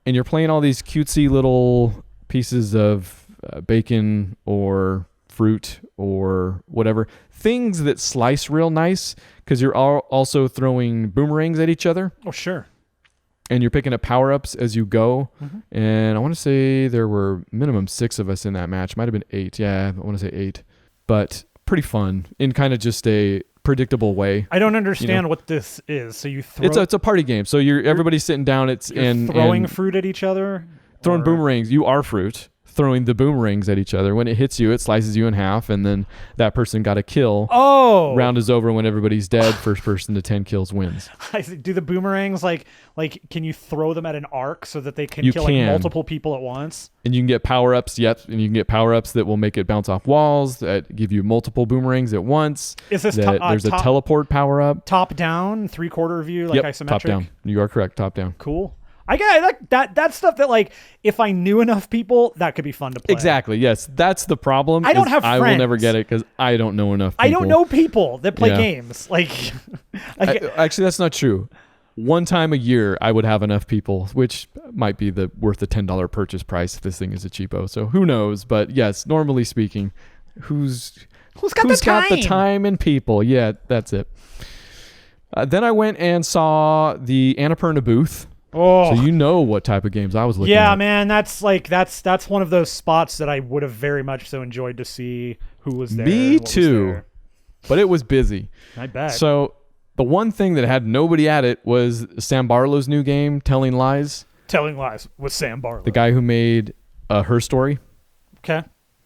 B: And you're playing all these cutesy little pieces of bacon or fruit or whatever, things that slice real nice, because you're also throwing boomerangs at each other.
A: Oh, sure.
B: And you're picking up power-ups as you go.
A: Mm-hmm.
B: And I want to say there were minimum 6 of us in that match. Might have been 8. Yeah, I want to say 8. But pretty fun in kind of just a predictable way.
A: I don't understand what this is. So you throw...
B: It's a party game. So everybody's sitting down.
A: You're throwing fruit at each other?
B: Throwing boomerangs. You are fruit. Throwing the boomerangs at each other. When it hits you, it slices you in half, and then that person got a kill.
A: Oh!
B: Round is over when everybody's dead. First person to 10 kills wins.
A: I see. Do the boomerangs like can you throw them at an arc so that they can kill
B: can.
A: like multiple people at once?
B: And you can get power-ups, and you can get power-ups that will make it bounce off walls, that give you multiple boomerangs at once.
A: Is this
B: there's a teleport power-up.
A: Top down, 3/4 view, like isometric?
B: Top down. You are correct, top down.
A: Cool. I like that stuff that, like, if I knew enough people, that could be fun to play.
B: Exactly, yes. That's the problem.
A: I don't have
B: I
A: friends.
B: will never get it because I don't know enough people.
A: I don't know people that play games. Like,
B: actually, that's not true. One time a year, I would have enough people, which might be worth the $10 purchase price if this thing is a cheapo. So who knows? But yes, normally speaking, who's got the time and people? Yeah, that's it. Then I went and saw the Annapurna booth.
A: Oh,
B: so you know what type of games I was looking at.
A: Yeah, man, that's one of those spots that I would have very much so enjoyed to see who was there.
B: Me too, but it was busy.
A: I bet.
B: So the one thing that had nobody at it was Sam Barlow's new game, Telling Lies.
A: Telling Lies with Sam Barlow,
B: the guy who made Her Story.
A: Okay.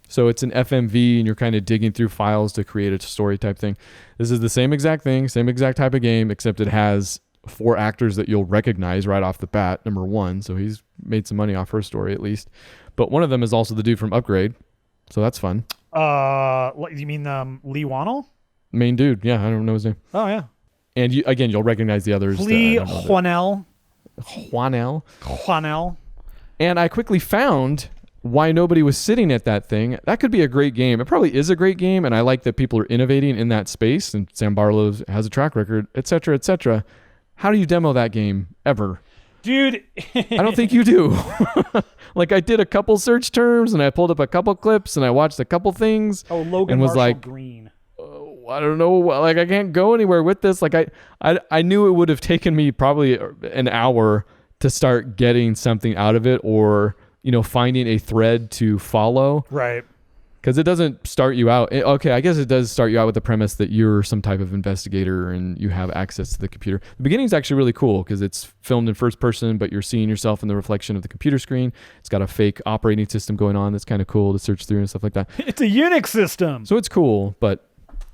B: So it's an FMV, and you're kind of digging through files to create a story type thing. This is the same exact thing, same exact type of game, except it has 4 actors that you'll recognize right off the bat, number 1. So he's made some money off Her Story at least. But one of them is also the dude from Upgrade. So that's fun.
A: You mean Lee Wannell?
B: Main dude. Yeah, I don't know his name.
A: Oh, yeah.
B: And you'll recognize the others.
A: Lee Wannell.
B: Juanel.
A: Juanel.
B: And I quickly found why nobody was sitting at that thing. That could be a great game. It probably is a great game, and I like that people are innovating in that space, and Sam Barlow has a track record, et cetera, et cetera. How do you demo that game ever?
A: Dude.
B: I don't think you do. Like, I did a couple search terms, and I pulled up a couple clips, and I watched a couple things.
A: Oh, Logan
B: and was
A: Marshall
B: like,
A: Green.
B: Oh, I don't know. Like, I can't go anywhere with this. Like, I knew it would have taken me probably an hour to start getting something out of it, or, you know, finding a thread to follow.
A: Right.
B: Because it doesn't start you out. Okay, I guess it does start you out with the premise that you're some type of investigator and you have access to the computer. The beginning is actually really cool because it's filmed in first person, but you're seeing yourself in the reflection of the computer screen. It's got a fake operating system going on that's kind of cool to search through and stuff like that.
A: It's a Unix system.
B: So it's cool, but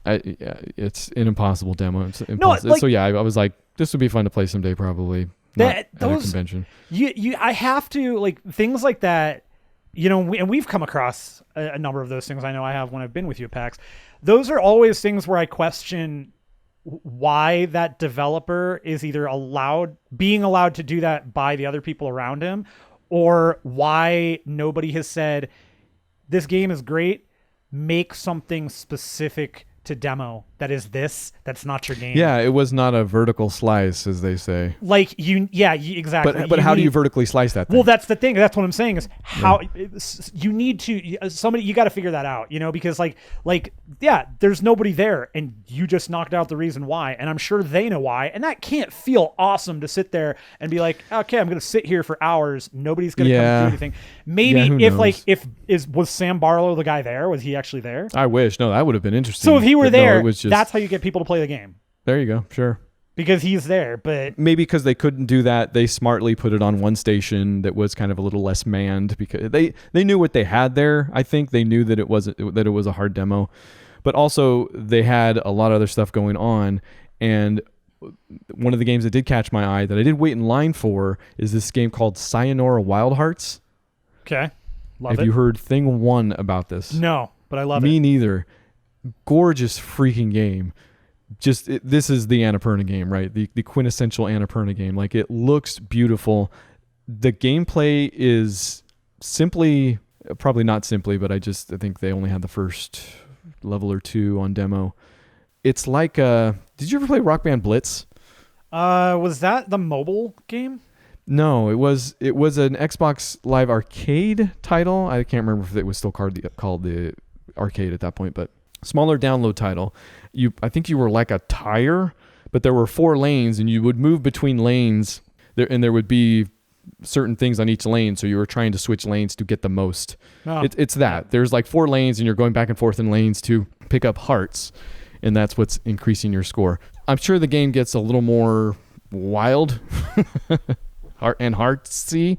B: it's an impossible demo. It's impossible.
A: No, like,
B: so yeah, I was like, this would be fun to play someday, probably. Not at a convention.
A: I have to, like, things like that. You know, and we've come across a number of those things. I know I have when I've been with you at PAX. Those are always things where I question why that developer is either being allowed to do that by the other people around him, or why nobody has said, this game is great, make something specific to demo that's not your game.
B: Yeah, it was not a vertical slice, as they say.
A: Like, exactly.
B: But how do you vertically slice that thing?
A: Well, that's the thing. That's what I'm saying is how you need to, you got to figure that out, you know, because like, there's nobody there and you just knocked out the reason why. And I'm sure they know why. And that can't feel awesome to sit there and be like, okay, I'm going to sit here for hours. Nobody's going to come do anything. Maybe was Sam Barlow the guy there? Was he actually there?
B: I wish. No, that would have been interesting.
A: So if he were there, that's how you get people to play the game.
B: There you go. Sure.
A: Because he's there, but
B: maybe because they couldn't do that, they smartly put it on one station that was kind of a little less manned, because they knew what they had there. I think they knew that it was a hard demo, but also they had a lot of other stuff going on. And one of the games that did catch my eye that I did wait in line for is this game called Sayonara Wild Hearts.
A: Okay. Love it.
B: Have you heard thing one about this?
A: No, but I love it.
B: Me neither. Gorgeous freaking game. This is the Annapurna game, right? The quintessential Annapurna game. Like, it looks beautiful. The gameplay is probably not simply, but I think they only had the first level or two on demo. It's like did you ever play Rock Band Blitz?
A: Was that the mobile game?
B: No, it was an Xbox Live Arcade title. I can't remember if it was still called the arcade at that point, but smaller download title. I think you were like a tire, but there were 4 lanes and you would move between lanes there, and there would be certain things on each lane. So you were trying to switch lanes to get the most. Oh. It's that there's like 4 lanes and you're going back and forth in lanes to pick up hearts, and that's what's increasing your score. I'm sure the game gets a little more wild and heartsy.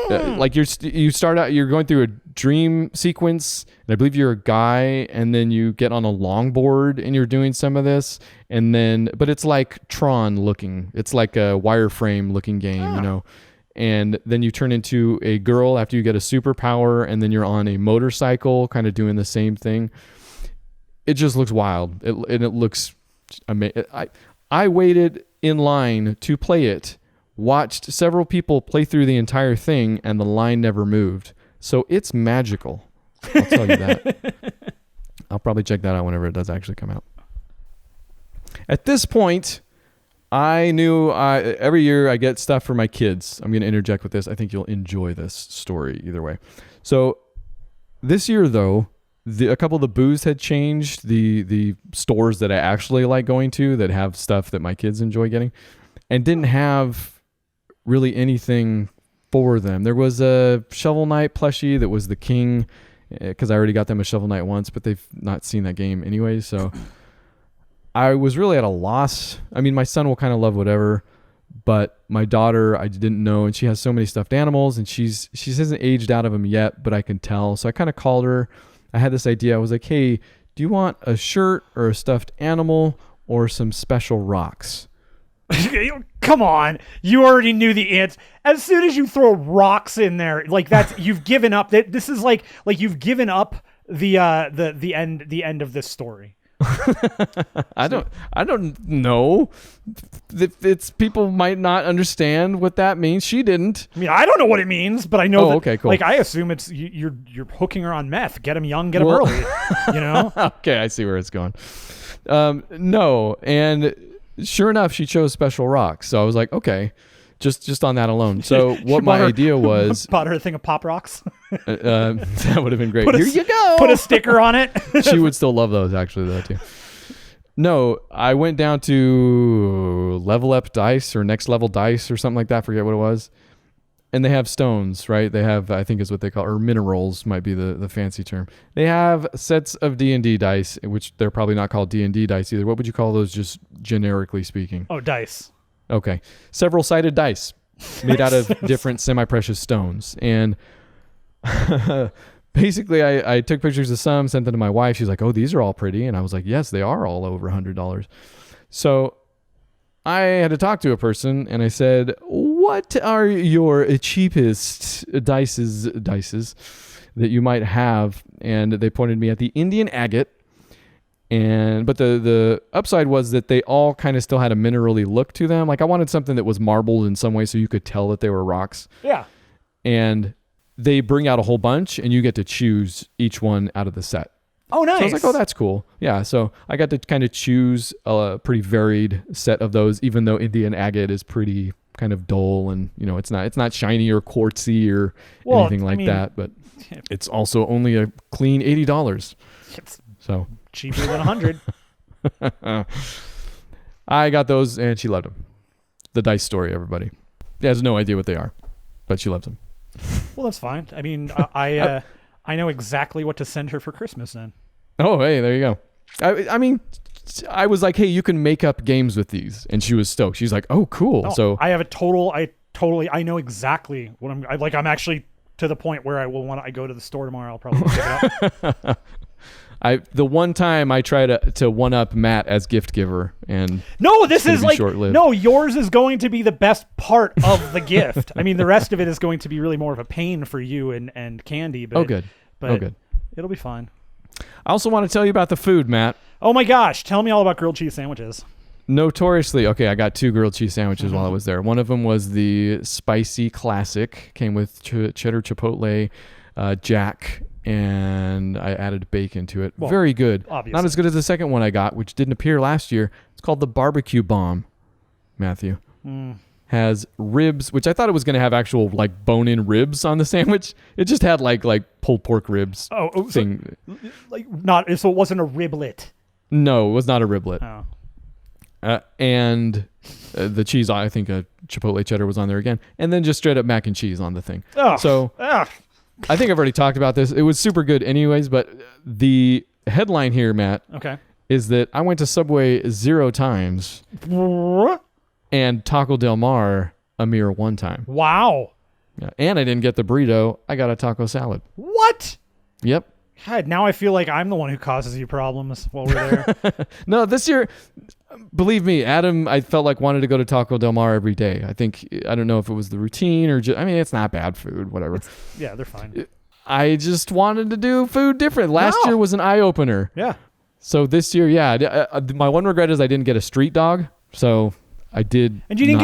B: Like you start out, you're going through a dream sequence, and I believe you're a guy, and then you get on a longboard and you're doing some of this, but it's like Tron looking. It's like a wireframe looking game, you know. And then you turn into a girl after you get a superpower, and then you're on a motorcycle, kind of doing the same thing. It just looks wild. It looks amazing. I waited in line to play it. Watched several people play through the entire thing, and the line never moved. So it's magical. I'll tell you that. I'll probably check that out whenever it does actually come out. At this point, I knew every year I get stuff for my kids. I'm going to interject with this. I think you'll enjoy this story either way. So this year, though, a couple of the booths had changed. The stores that I actually like going to that have stuff that my kids enjoy getting, and didn't have really anything for them. There was a Shovel Knight plushie that was the king, because I already got them a Shovel Knight once, but they've not seen that game anyway, so I was really at a loss. I mean, my son will kind of love whatever, but my daughter, I didn't know, and she has so many stuffed animals, and she hasn't aged out of them yet, but I can tell. So I kind of called her. I had this idea. I was like, hey, do you want a shirt or a stuffed animal or some special rocks?
A: Come on, you already knew the answer. As soon as you throw rocks in there, like you've given up. This is like you've given up the end of this story.
B: I don't know. It's people might not understand what that means. She didn't.
A: I mean, I don't know what it means, but I know that,
B: okay, cool.
A: Like, I assume it's you're hooking her on meth. Get him young, get him early. You know?
B: Okay, I see where it's going. No, and sure enough, she chose Special Rocks. So I was like, okay, just on that alone. So what my idea was,
A: bought her a thing of Pop Rocks.
B: that would have been great. Here you go.
A: Put a sticker on it.
B: She would still love those, actually, though, too. No, I went down to Level Up Dice or Next Level Dice or something like that. I forget what it was. And they have stones, right? They have, I think is what they call, or minerals might be the fancy term. They have sets of D&D dice, which they're probably not called D&D dice either. What would you call those, just generically speaking?
A: Oh, dice.
B: Okay. Several-sided dice made out of different semi-precious stones. And basically, I took pictures of some, sent them to my wife. She's like, oh, these are all pretty. And I was like, yes, they are all over $100. So I had to talk to a person, and I said, what are your cheapest dices that you might have? And they pointed me at the Indian agate. But the upside was that they all kind of still had a minerally look to them. Like, I wanted something that was marbled in some way so you could tell that they were rocks.
A: Yeah.
B: And they bring out a whole bunch, and you get to choose each one out of the set.
A: Oh, nice.
B: So I was like, oh, that's cool. Yeah, so I got to kind of choose a pretty varied set of those, even though Indian agate is pretty kind of dull, and it's not shiny or quartzy or anything like that. But it's also only a clean $80. So
A: cheaper than 100.
B: I got those, and she loved them. The dice story, everybody. She has no idea what they are, but she loves them.
A: Well, that's fine. I mean, I know exactly what to send her for Christmas then. Oh,
B: hey, there you go. I mean, I was like, hey, you can make up games with these, and she was stoked. She's like, oh, cool.
A: No,
B: so
A: I have I know exactly what I'm actually to the point where I go to the store tomorrow. I'll probably pick it up.
B: The one time I try to one up Matt as gift giver, and
A: no, this is like
B: short-lived.
A: No, yours is going to be the best part of the gift. I mean, the rest of it is going to be really more of a pain for you and Candy. But,
B: good.
A: It'll be fine.
B: I also want to tell you about the food, Matt.
A: Oh my gosh, tell me all about grilled cheese sandwiches.
B: Notoriously, okay, I got 2 grilled cheese sandwiches while I was there. One of them was the spicy classic, came with cheddar chipotle, jack, and I added bacon to it. Well, very good.
A: Obviously.
B: Not as good as the second one I got, which didn't appear last year. It's called the barbecue bomb, Matthew. Has ribs, which I thought it was going to have actual like bone-in ribs on the sandwich. It just had like pulled pork ribs. Thing.
A: So it wasn't a riblet.
B: No, it was not a riblet.
A: Oh.
B: And the cheese, I think a chipotle cheddar was on there again, and then just straight up mac and cheese on the thing. So I think I've already talked about this. It was super good anyways, but the headline here, Matt, is that I went to Subway 0 times and Taco Del Mar a mere 1 time.
A: Wow.
B: Yeah, and I didn't get the burrito. I got a taco salad.
A: What?
B: Yep.
A: God, now I feel like I'm the one who causes you problems while we're there.
B: No, this year, believe me, Adam, I felt like wanted to go to Taco Del Mar every day. I don't know if it was the routine or just, it's not bad food, whatever.
A: Yeah, they're fine.
B: I just wanted to do food different. Last year was an eye-opener.
A: Yeah.
B: So this year, my one regret is I didn't get a street dog. So I did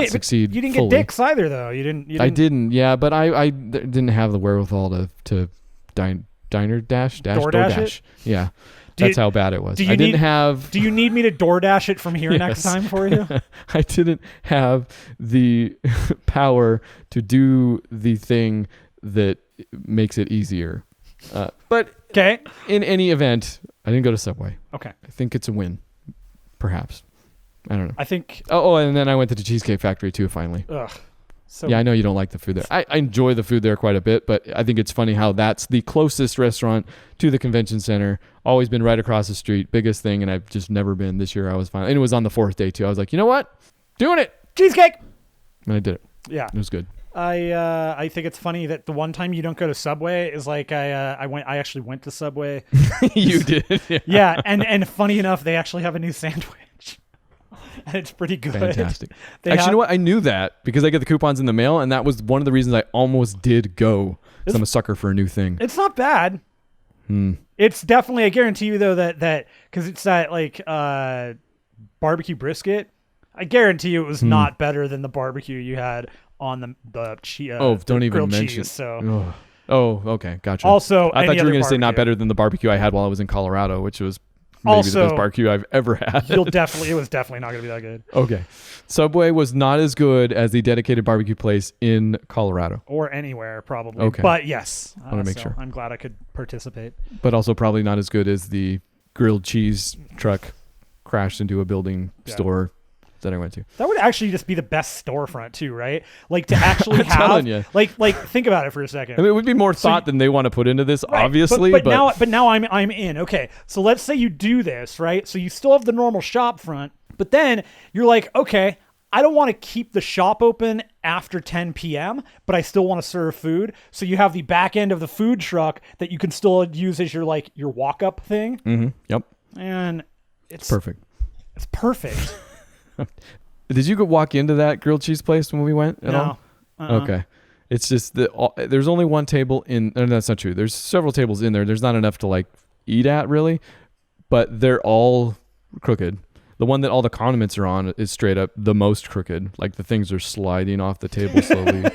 B: succeed.
A: You didn't
B: fully.
A: get dicks either, though. You didn't.
B: I didn't, yeah, but I didn't have the wherewithal to DoorDash. Yeah. That's how bad it was. Do you
A: need me to DoorDash it from here next time for you?
B: I didn't have the power to do the thing that makes it easier. But in any event, I didn't go to Subway.
A: Okay.
B: I think it's a win, perhaps. I don't know.
A: I think...
B: Oh, and then I went to the Cheesecake Factory too, finally.
A: Ugh.
B: Yeah, I know you don't like the food there. I enjoy the food there quite a bit, but I think it's funny how that's the closest restaurant to the convention center. Always been right across the street. Biggest thing, and I've just never been. This year I was finally... And it was on the 4th day too. I was like, you know what? Doing it!
A: Cheesecake!
B: And I did it.
A: Yeah.
B: It was good.
A: I think it's funny that the one time you don't go to Subway is like I actually went to Subway.
B: You did?
A: Yeah, and funny enough, they actually have a new sandwich. And it's pretty good.
B: Fantastic. You know what? I knew that because I get the coupons in the mail, and that was one of the reasons I almost did go. Because I'm a sucker for a new thing.
A: It's not bad. It's definitely, I guarantee you though that because it's that like barbecue brisket. I guarantee you it was not better than the barbecue you had on the cheese.
B: Don't even mention.
A: Cheese, so.
B: Oh, okay, gotcha.
A: Also,
B: I thought you were going to say not
A: barbecue.
B: better than the barbecue I had while I was in Colorado, which was maybe the best barbecue I've ever had.
A: It was definitely not going to be that good.
B: Okay. Subway was not as good as the dedicated barbecue place in Colorado.
A: Or anywhere, probably.
B: Okay.
A: But yes.
B: I want to make sure.
A: I'm glad I could participate.
B: But also probably not as good as the grilled cheese truck crashed into a building store that I went to.
A: That would actually just be the best storefront too, right? Like to actually
B: telling you.
A: like think about it for a second.
B: I mean, it would be more thought than they want to put into this,
A: right.
B: obviously.
A: But now I'm in. Okay, so let's say you do this, right? So you still have the normal shop front, but then you're like, okay, I don't want to keep the shop open after 10 p.m., but I still want to serve food. So you have the back end of the food truck that you can still use as your walk-up thing.
B: Mm-hmm. Yep.
A: And it's
B: perfect.
A: It's perfect.
B: Did you go walk into that grilled cheese place when we went at all? Okay. It's just there's only one table in. No, that's not true. There's several tables in there. There's not enough to like eat at really, but they're all crooked. The one that all the condiments are on is straight up the most crooked. Like the things are sliding off the table slowly.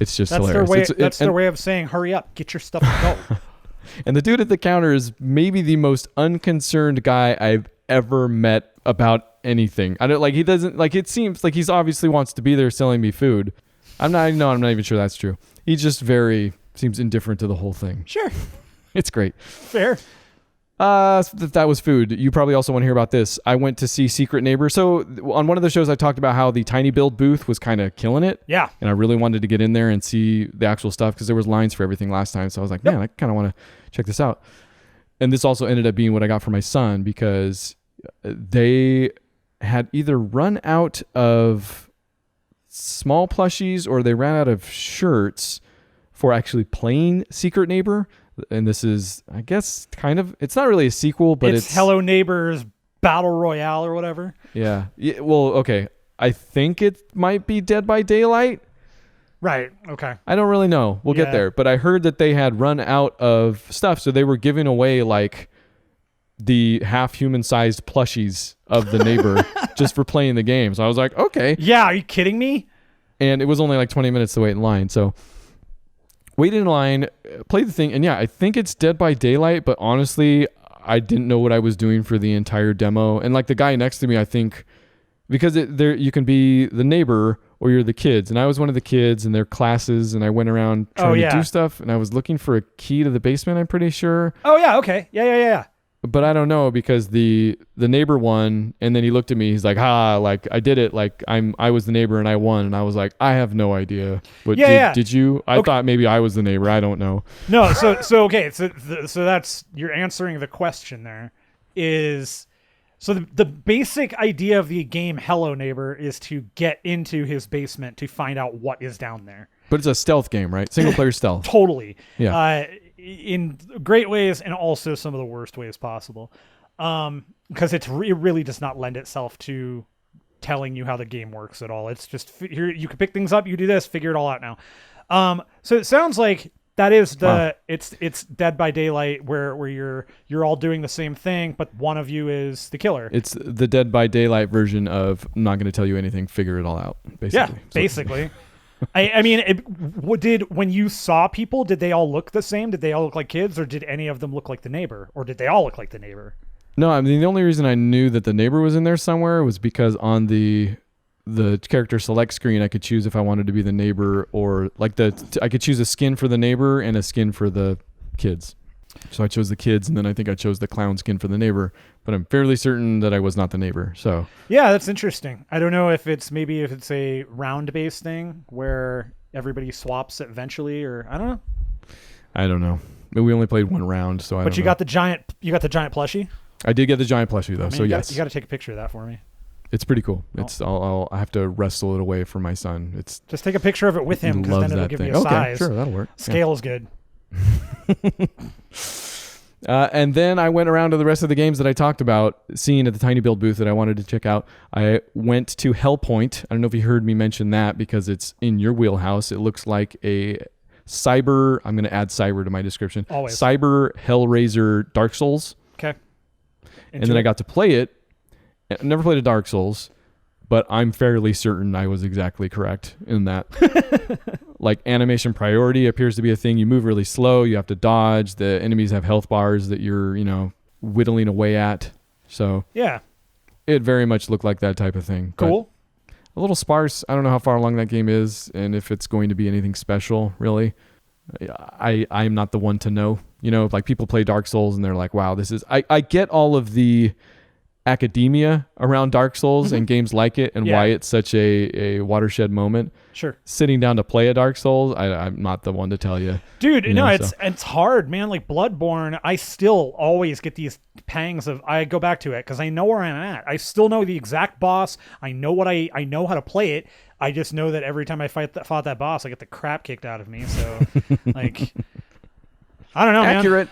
B: It's just hilarious.
A: That's their way of saying, hurry up, get your stuff and go.
B: And the dude at the counter is maybe the most unconcerned guy I've ever met about anything. I don't like, he doesn't like, it seems like he's obviously wants to be there selling me food. I'm not even sure that's true. He just seems indifferent to the whole thing.
A: Sure.
B: It's great.
A: Fair.
B: That was food. You probably also want to hear about this. I went to see Secret Neighbor. So on one of the shows, I talked about how the Tiny Build booth was kind of killing it.
A: Yeah.
B: And I really wanted to get in there and see the actual stuff because there was lines for everything last time. So I was like, man, I kind of want to check this out. And this also ended up being what I got for my son because they had either run out of small plushies or they ran out of shirts for actually playing Secret Neighbor. And this is, I guess, kind of, it's not really a sequel, but it's
A: Hello Neighbors Battle Royale or whatever.
B: Yeah. Well, okay. I think it might be Dead by Daylight.
A: Right. Okay.
B: I don't really know. We'll get there. But I heard that they had run out of stuff. So they were giving away like the half human sized plushies of the neighbor just for playing the game. So I was like, okay.
A: Yeah. Are you kidding me?
B: And it was only like 20 minutes to wait in line. So waited in line, played the thing, and yeah, I think it's Dead by Daylight, but honestly, I didn't know what I was doing for the entire demo. And like the guy next to me, I think, because you can be the neighbor or you're the kids, and I was one of the kids in their classes, and I went around trying to do stuff, and I was looking for a key to the basement, I'm pretty sure.
A: Oh yeah, okay. Yeah.
B: But I don't know because the neighbor won, and then he looked at me. He's like, like I did it. Like I was the neighbor and I won. And I was like, I have no idea. But did you? I thought maybe I was the neighbor. I don't know.
A: No. So okay. So that's, you're answering the question there is, so the basic idea of the game Hello Neighbor is to get into his basement to find out what is down there.
B: But it's a stealth game, right? Single player stealth.
A: Totally.
B: Yeah.
A: In great ways and also some of the worst ways possible, because it really does not lend itself to telling you how the game works at all. It's just here, you can pick things up, you do this, figure it all out now. So it sounds like that is it's Dead by Daylight where you're all doing the same thing, but one of you is the killer.
B: It's the Dead by Daylight version of I'm not going to tell you anything, figure it all out. Basically.
A: Yeah, basically. I mean, when you saw people, did they all look the same? Did they all look like kids, or did any of them look like the neighbor, or did they all look like the neighbor?
B: No, I mean the only reason I knew that the neighbor was in there somewhere was because on the character select screen, I could choose if I wanted to be the neighbor or like I could choose a skin for the neighbor and a skin for the kids. So I chose the kids, and then I think I chose the clown skin for the neighbor. But I'm fairly certain that I was not the neighbor. So
A: yeah, that's interesting. I don't know if it's a round-based thing where everybody swaps eventually, or I don't know.
B: I don't know. We only played one round, so
A: But you got the giant plushie.
B: I did get the giant plushie though. You got
A: to take a picture of that for me.
B: It's pretty cool. It's I have to wrestle it away from my son. It's
A: just take a picture of it with him because then it'll give you a size.
B: Sure, that'll work.
A: Scale is good.
B: And then I went around to the rest of the games that I talked about, seeing at the Tiny Build booth that I wanted to check out. I went to Hellpoint. I don't know if you heard me mention that because it's in your wheelhouse. It looks like a Cyber, I'm going to add Cyber to my description.
A: Always.
B: Cyber, Hellraiser, Dark Souls.
A: Okay.
B: And then I got to play it. I never played a Dark Souls, but I'm fairly certain I was exactly correct in that. Like animation priority appears to be a thing. You move really slow. You have to dodge. The enemies have health bars that you're, whittling away at. So
A: yeah,
B: it very much looked like that type of thing.
A: Cool.
B: A little sparse. I don't know how far along that game is and if it's going to be anything special, really. I'm not the one to know. Like people play Dark Souls and they're like, wow, this is... I get all of the academia around Dark Souls and games like it and why it's such a watershed moment.
A: Sure.
B: Sitting down to play a Dark Souls, I'm not the one to tell you.
A: Dude, it's hard, man. Like Bloodborne, I still always get these pangs of... I go back to it because I know where I'm at. I still know the exact boss. I know I know how to play it. I just know that every time I fought that boss, I get the crap kicked out of me. So, like... I don't know,
B: Accurate.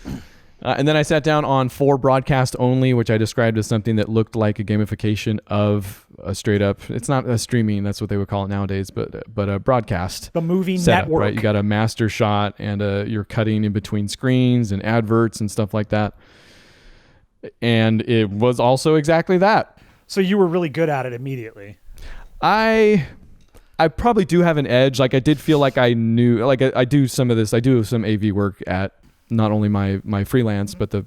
B: Man. And then I sat down on 4 broadcast only, which I described as something that looked like a gamification of a straight up. It's not a streaming, that's what they would call it nowadays, but a broadcast.
A: The movie
B: setup,
A: network.
B: Right? You got a master shot and you're cutting in between screens and adverts and stuff like that. And it was also exactly that.
A: So you were really good at it immediately.
B: I probably do have an edge. Like I did feel like I knew, like I do some of this. I do some AV work at not only my freelance, but the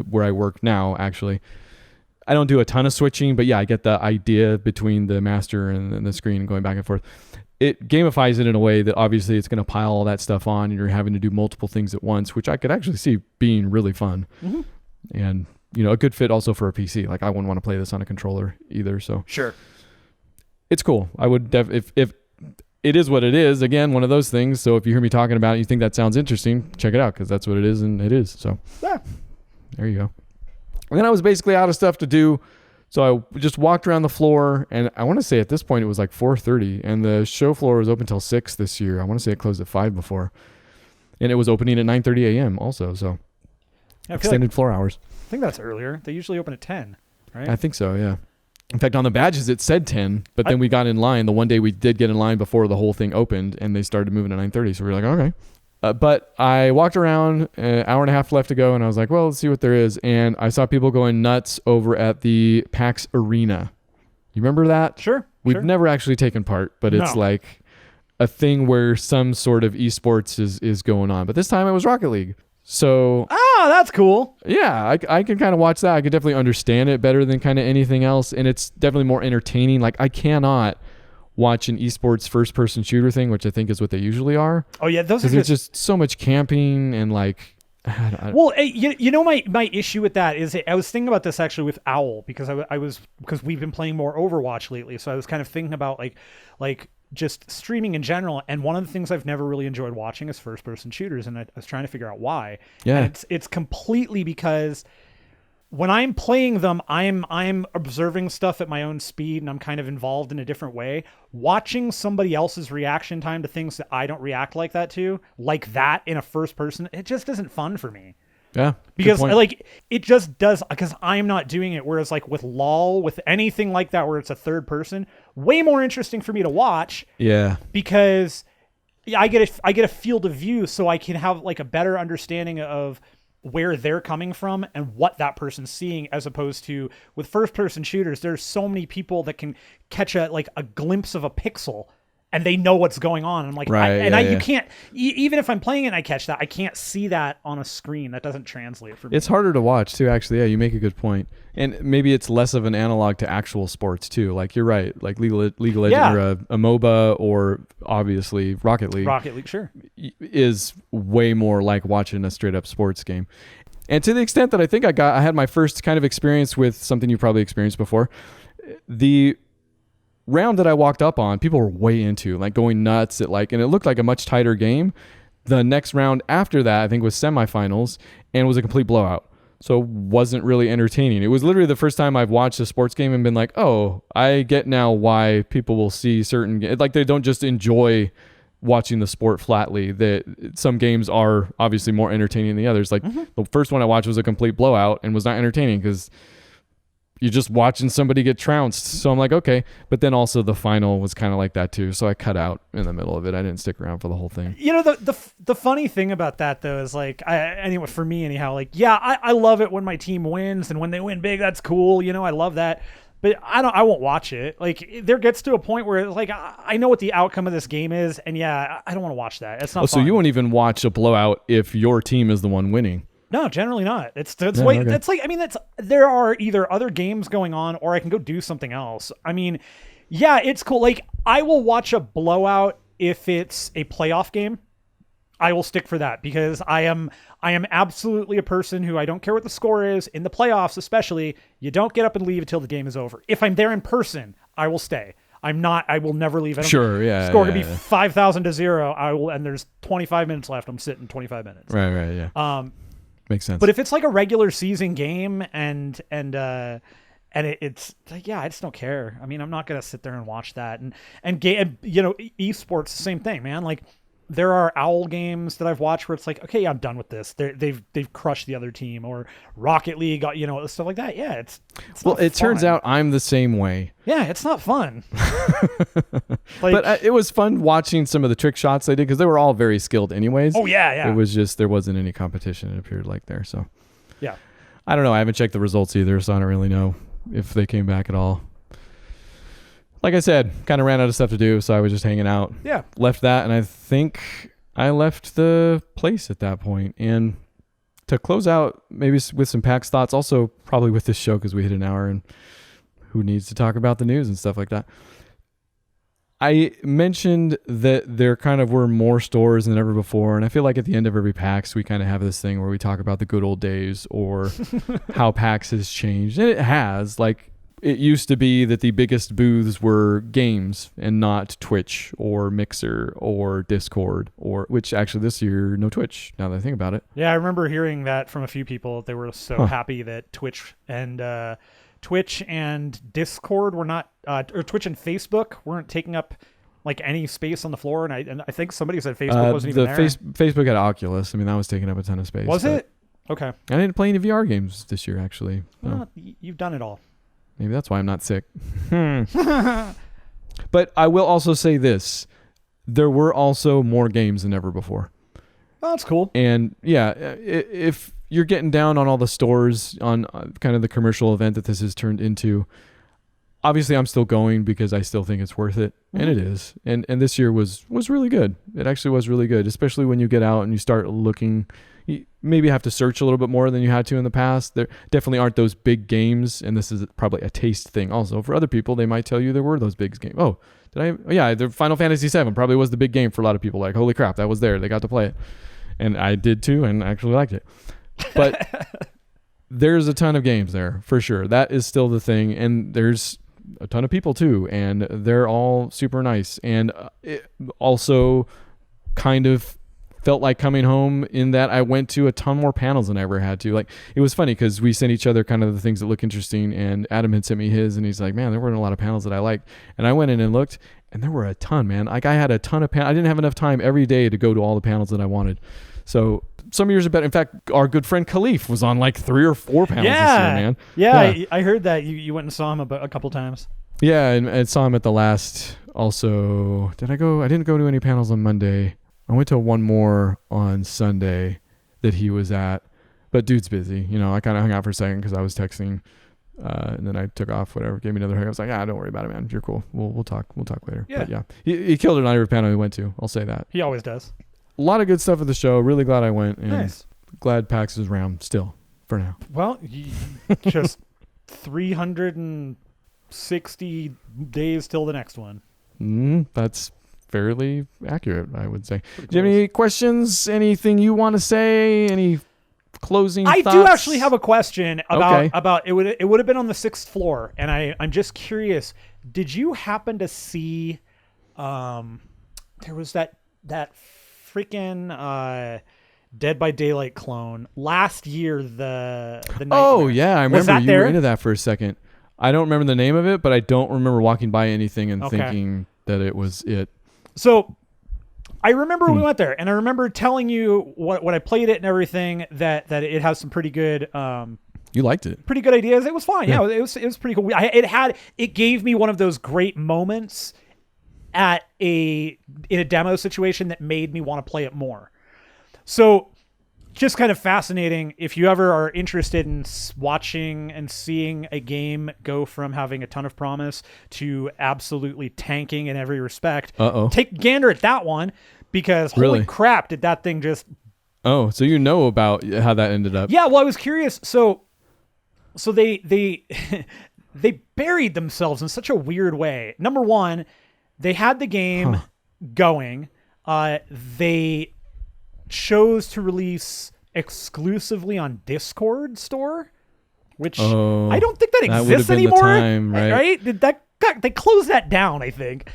B: where I work now, actually. I don't do a ton of switching, but yeah, I get the idea between the master and the screen and going back and forth. It gamifies it in a way that obviously it's going to pile all that stuff on and you're having to do multiple things at once, which I could actually see being really fun. Mm-hmm. And, a good fit also for a PC. Like I wouldn't want to play this on a controller either. So
A: sure.
B: It's cool. I would if it is what it is, again, one of those things. So if you hear me talking about it, you think that sounds interesting, check it out because that's what it is and it is. So
A: yeah.
B: There you go. And then I was basically out of stuff to do. So I just walked around the floor and I want to say at this point it was like 4:30 and the show floor was open till 6 this year. I want to say it closed at 5 before. And it was opening at 9:30 a.m. also. So extended floor hours.
A: I think that's earlier. They usually open at 10, right?
B: I think so, yeah. In fact, on the badges, it said 10, but then we got in line. The one day we did get in line before the whole thing opened, and they started moving at 9:30. So we were like, okay. But I walked around, an hour and a half left to go, and I was like, well, let's see what there is. And I saw people going nuts over at the PAX Arena. You remember that?
A: Sure.
B: We've never actually taken part, but it's like a thing where some sort of esports is going on. But this time it was Rocket League. So
A: that's cool.
B: Yeah, I can kind of watch that. I could definitely understand it better than kind of anything else, and it's definitely more entertaining. Like I cannot watch an esports first-person shooter thing, which I think is what they usually are.
A: Oh yeah, those are
B: there's just so much camping and like.
A: Well, my issue with that is I was thinking about this actually with Owl because because we've been playing more Overwatch lately, so I was kind of thinking about like just streaming in general, and one of the things I've never really enjoyed watching is first-person shooters, and I was trying to figure out why.
B: Yeah,
A: and it's completely because when I'm playing them, I'm observing stuff at my own speed, and I'm kind of involved in a different way. Watching somebody else's reaction time to things that I don't react like that in a first-person, it just isn't fun for me.
B: Yeah,
A: because like it just does because I'm not doing it. Whereas like with LOL, with anything like that where it's a third person, way more interesting for me to watch.
B: Yeah,
A: because I get a field of view, so I can have like a better understanding of where they're coming from and what that person's seeing, as opposed to with first person shooters. There's so many people that can catch a glimpse of a pixel. And they know what's going on. I'm like, you can't, even if I'm playing it and I catch that, I can't see that on a screen. That doesn't translate for me.
B: It's harder to watch too, actually. Yeah, you make a good point. And maybe it's less of an analog to actual sports too. Like you're right. Like League of Legends or a MOBA or obviously Rocket League.
A: Rocket League, sure.
B: Is way more like watching a straight up sports game. And to the extent that I think I had my first kind of experience with something you probably experienced before. The round that I walked up on, people were way into, like going nuts at and it looked like a much tighter game. The next round after that, I think, was semifinals and was a complete blowout. So wasn't really entertaining. It was literally the first time I've watched a sports game and been like, oh, I get now why people will see certain like they don't just enjoy watching the sport flatly. That some games are obviously more entertaining than the others. Like the first one I watched was a complete blowout and was not entertaining because you're just watching somebody get trounced. So I'm like, okay. But then also the final was kind of like that too. So I cut out in the middle of it. I didn't stick around for the whole thing.
A: You know, the funny thing about that though is like, anyway, for me anyhow, like, yeah, I love it when my team wins, and when they win big, that's cool. You know, I love that. But I won't watch it. Like, there gets to a point where, like, I know what the outcome of this game is, and yeah, I don't want to watch that. It's not fun.
B: So you won't even watch a blowout if your team is the one winning?
A: No, generally not. It's
B: Yeah,
A: like,
B: okay.
A: it's like, I mean, there are either other games going on, or I can go do something else. I mean, yeah, it's cool. Like, I will watch a blowout if it's a playoff game. I will stick for that, because I am absolutely a person who, I don't care what the score is in the playoffs, especially, you don't get up and leave until the game is over. If I'm there in person, I will stay. I will never leave.
B: Sure, yeah.
A: Score could be 5,000-0. I will, and there's 25 minutes left. I'm sitting 25 minutes.
B: Right, yeah. Makes sense.
A: But if it's like a regular season game and it's like, yeah, I just don't care. I mean, I'm not gonna sit there and watch that. And you know, esports, the same thing, man. Like, there are OWL games that I've watched where it's like, okay, I'm done with this. They've crushed the other team, or Rocket League, you know, stuff like that. Yeah, it's
B: well,
A: not
B: it
A: fun.
B: turns out I'm the same way.
A: Yeah, it's not fun. Like,
B: But it was fun watching some of the trick shots they did, because they were all very skilled anyways.
A: oh yeah.
B: It was just, there wasn't any competition, it appeared like there. So
A: yeah.
B: I don't know. I haven't checked the results either, so I don't really know if they came back at all. Like I said, kind of ran out of stuff to do, so I was just hanging out.
A: Yeah.
B: Left that, and I think I left the place at that point. And to close out, maybe with some PAX thoughts, also probably with this show, because we hit an hour, and who needs to talk about the news and stuff like that. I mentioned that there kind of were more stores than ever before, and I feel like at the end of every PAX, we kind of have this thing where we talk about the good old days, or how PAX has changed. And it has. Like, it used to be that the biggest booths were games and not Twitch or Mixer or Discord, which actually this year, no Twitch, now that I think about it.
A: Yeah, I remember hearing that from a few people. They were so happy that Twitch and Discord were not, or Twitch and Facebook weren't taking up like any space on the floor. And I think somebody said Facebook wasn't even there.
B: Facebook had Oculus. I mean, that was taking up a ton of space.
A: Was it? Okay.
B: I didn't play any VR games this year, actually. So.
A: Well, you've done it all.
B: Maybe that's why I'm not sick. But I will also say this. There were also more games than ever before.
A: Oh, that's cool.
B: And yeah, if you're getting down on all the stores, on kind of the commercial event that this has turned into, obviously I'm still going because I still think it's worth it. Mm-hmm. And it is. And this year was really good. It actually was really good, especially when you get out and you start looking. You maybe have to search a little bit more than you had to in the past. There definitely aren't those big games, and this is probably a taste thing also. For other people, they might tell you there were those big games. Oh, yeah, the Final Fantasy VII probably was the big game for a lot of people. Like, holy crap, that was there. They got to play it. And I did too, and I actually liked it. But there's a ton of games there, for sure. That is still the thing, and there's a ton of people too, and they're all super nice. And it also kind of felt like coming home in that I went to a ton more panels than I ever had to. Like, it was funny because we sent each other kind of the things that look interesting, and Adam had sent me his, and he's like, man, there weren't a lot of panels that I liked. And I went in and looked, and there were a ton, man. Like, I had a ton of panels. I didn't have enough time every day to go to all the panels that I wanted. So some years are better. In fact, our good friend Khalif was on like 3 or 4 panels this year, man.
A: Yeah. I heard that. You went and saw him a couple times.
B: Yeah, and I saw him at the last also. Did I go? I didn't go to any panels on Monday. I went to one more on Sunday that he was at, but dude's busy. You know, I kind of hung out for a second because I was texting, and then I took off, whatever, gave me another hug. I was like, don't worry about it, man. You're cool. We'll talk later.
A: Yeah.
B: But yeah, he killed it on every panel he went to. I'll say that.
A: He always does.
B: A lot of good stuff at the show. Really glad I went, and
A: nice.
B: Glad PAX is around still for now.
A: Well, just 360 days till the next one.
B: That's fairly accurate, I would say. Do you have any questions? Anything you want to say? Any closing thoughts?
A: I do actually have a question about it would have been on the 6th floor, and I'm just curious. Did you happen to see there was that freaking Dead by Daylight clone last year, the Nightmare.
B: Oh yeah, I remember you were into that for a second. I don't remember the name of it, but I don't remember walking by anything and thinking that it was it.
A: So I remember we went there, and I remember telling you what I played it and everything, that it has some pretty good
B: You liked it.
A: Pretty good ideas. It was fine. Yeah, it was pretty cool. It gave me one of those great moments in a demo situation that made me want to play it more. So just kind of fascinating. If you ever are interested in watching and seeing a game go from having a ton of promise to absolutely tanking in every respect, take a gander at that one, because holy crap, did that thing just...
B: Oh, so you know about how that ended up.
A: Yeah, well, I was curious. So they they buried themselves in such a weird way. Number one, they had the game going. They chose to release exclusively on Discord store, which I don't think that exists anymore.
B: Time, right?
A: They closed that down, I think.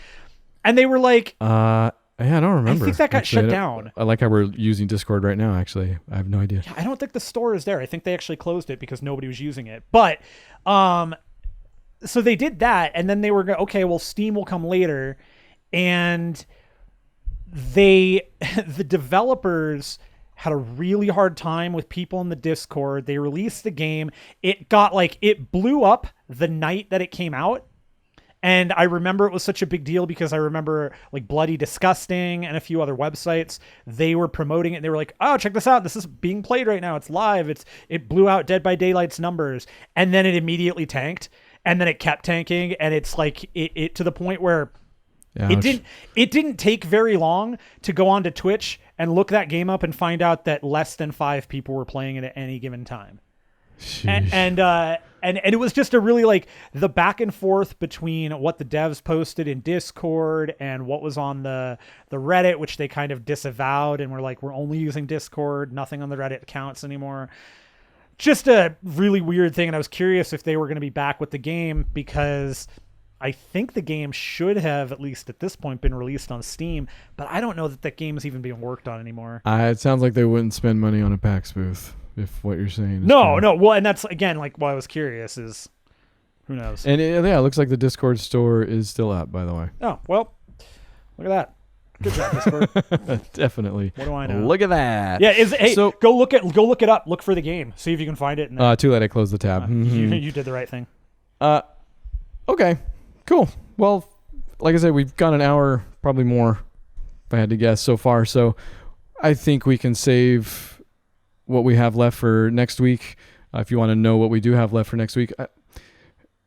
A: And they were like,
B: yeah, I don't remember.
A: I think that got shut down.
B: I like how we're using Discord right now, actually. I have no idea.
A: Yeah, I don't think the store is there. I think they actually closed it because nobody was using it. But so they did that, and then they were okay, well, Steam will come later. And the developers had a really hard time with people in the Discord. They released the game. It blew up the night that it came out. And I remember it was such a big deal because I remember like Bloody Disgusting and a few other websites, they were promoting it. And they were like, oh, check this out. This is being played right now. It's live. It blew out Dead by Daylight's numbers. And then it immediately tanked. And then it kept tanking. And it's like it to the point where it didn't take very long to go onto Twitch and look that game up and find out that less than 5 people were playing it at any given time. And it was just a really like the back and forth between what the devs posted in Discord and what was on the Reddit, which they kind of disavowed and were like, we're only using Discord, nothing on the Reddit accounts anymore. Just a really weird thing. And I was curious if they were going to be back with the game, because I think the game should have, at least at this point, been released on Steam, but I don't know that game is even being worked on anymore.
B: It sounds like they wouldn't spend money on a PAX booth, if what you're saying is
A: No. Well, and that's, again, like why I was curious is, who knows?
B: And it looks like the Discord store is still up, by the way.
A: Oh, well, look at that. Good job, Discord.
B: Definitely.
A: What do I know?
B: Look at that.
A: Yeah, go look it up. Look for the game. See if you can find it.
B: Too late. I closed the tab.
A: You did the right thing.
B: Okay. Cool. Well, like I said, we've got an hour, probably more, if I had to guess so far. So I think we can save what we have left for next week. If you want to know what we do have left for next week,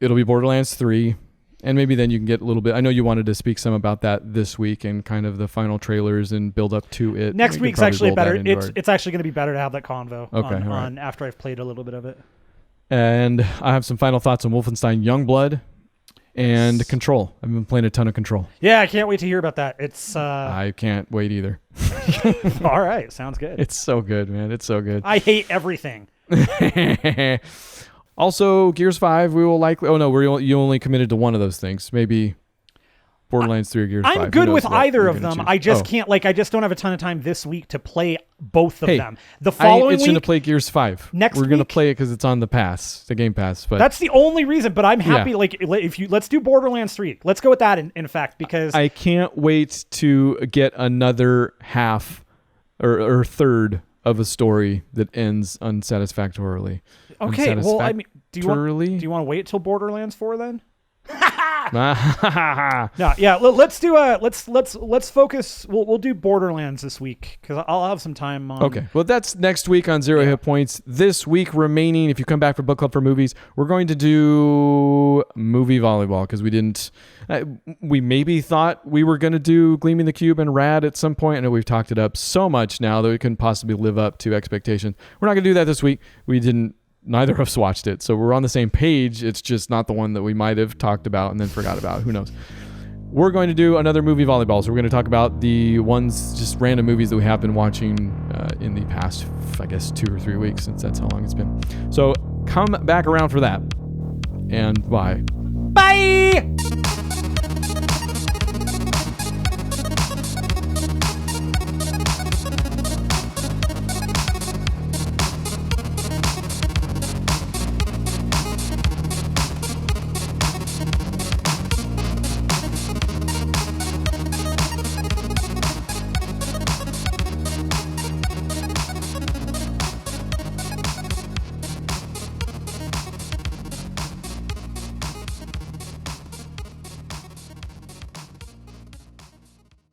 B: it'll be Borderlands 3. And maybe then you can get a little bit. I know you wanted to speak some about that this week and kind of the final trailers and build up to it.
A: Next week's actually better. It's actually going to be better to have that convo
B: on
A: after I've played a little bit of it.
B: And I have some final thoughts on Wolfenstein Youngblood and Control. I've been playing a ton of Control.
A: Yeah, I can't wait to hear about that.
B: I can't wait either.
A: All right, sounds good.
B: It's so good, man. It's so good.
A: I hate everything.
B: Also, Gears 5, we will likely... Oh, no, you only committed to one of those things. Maybe Borderlands 3 or Gears 5.
A: I'm good with either of them. I just can't... I just don't have a ton of time this week to play both of them. The following week...
B: going to play Gears 5. We're going to play it because it's on the Game Pass. But
A: that's the only reason, but I'm happy. Yeah. Let's do Borderlands 3. Let's go with that, in fact, because...
B: I can't wait to get another half or third of a story that ends unsatisfactorily.
A: Okay, well, I mean, do you want to wait till Borderlands 4 then? No, yeah. Let's do let's focus. We'll do Borderlands this week because I'll have some time on.
B: Okay, well, that's next week on Zero Hit Points. This week remaining, if you come back for Book Club for Movies, we're going to do movie volleyball because we didn't. We maybe thought we were going to do Gleaming the Cube and Rad at some point. I know we've talked it up so much now that we couldn't possibly live up to expectations. We're not going to do that this week. We didn't. Neither of us watched it, so we're on the same page. It's just not the one that we might have talked about and then forgot about. Who knows? We're going to do another movie volleyball, so we're going to talk about the ones, just random movies that we have been watching in the past, I guess, 2 or 3 weeks, since that's how long it's been. So come back around for that, and bye.
A: Bye!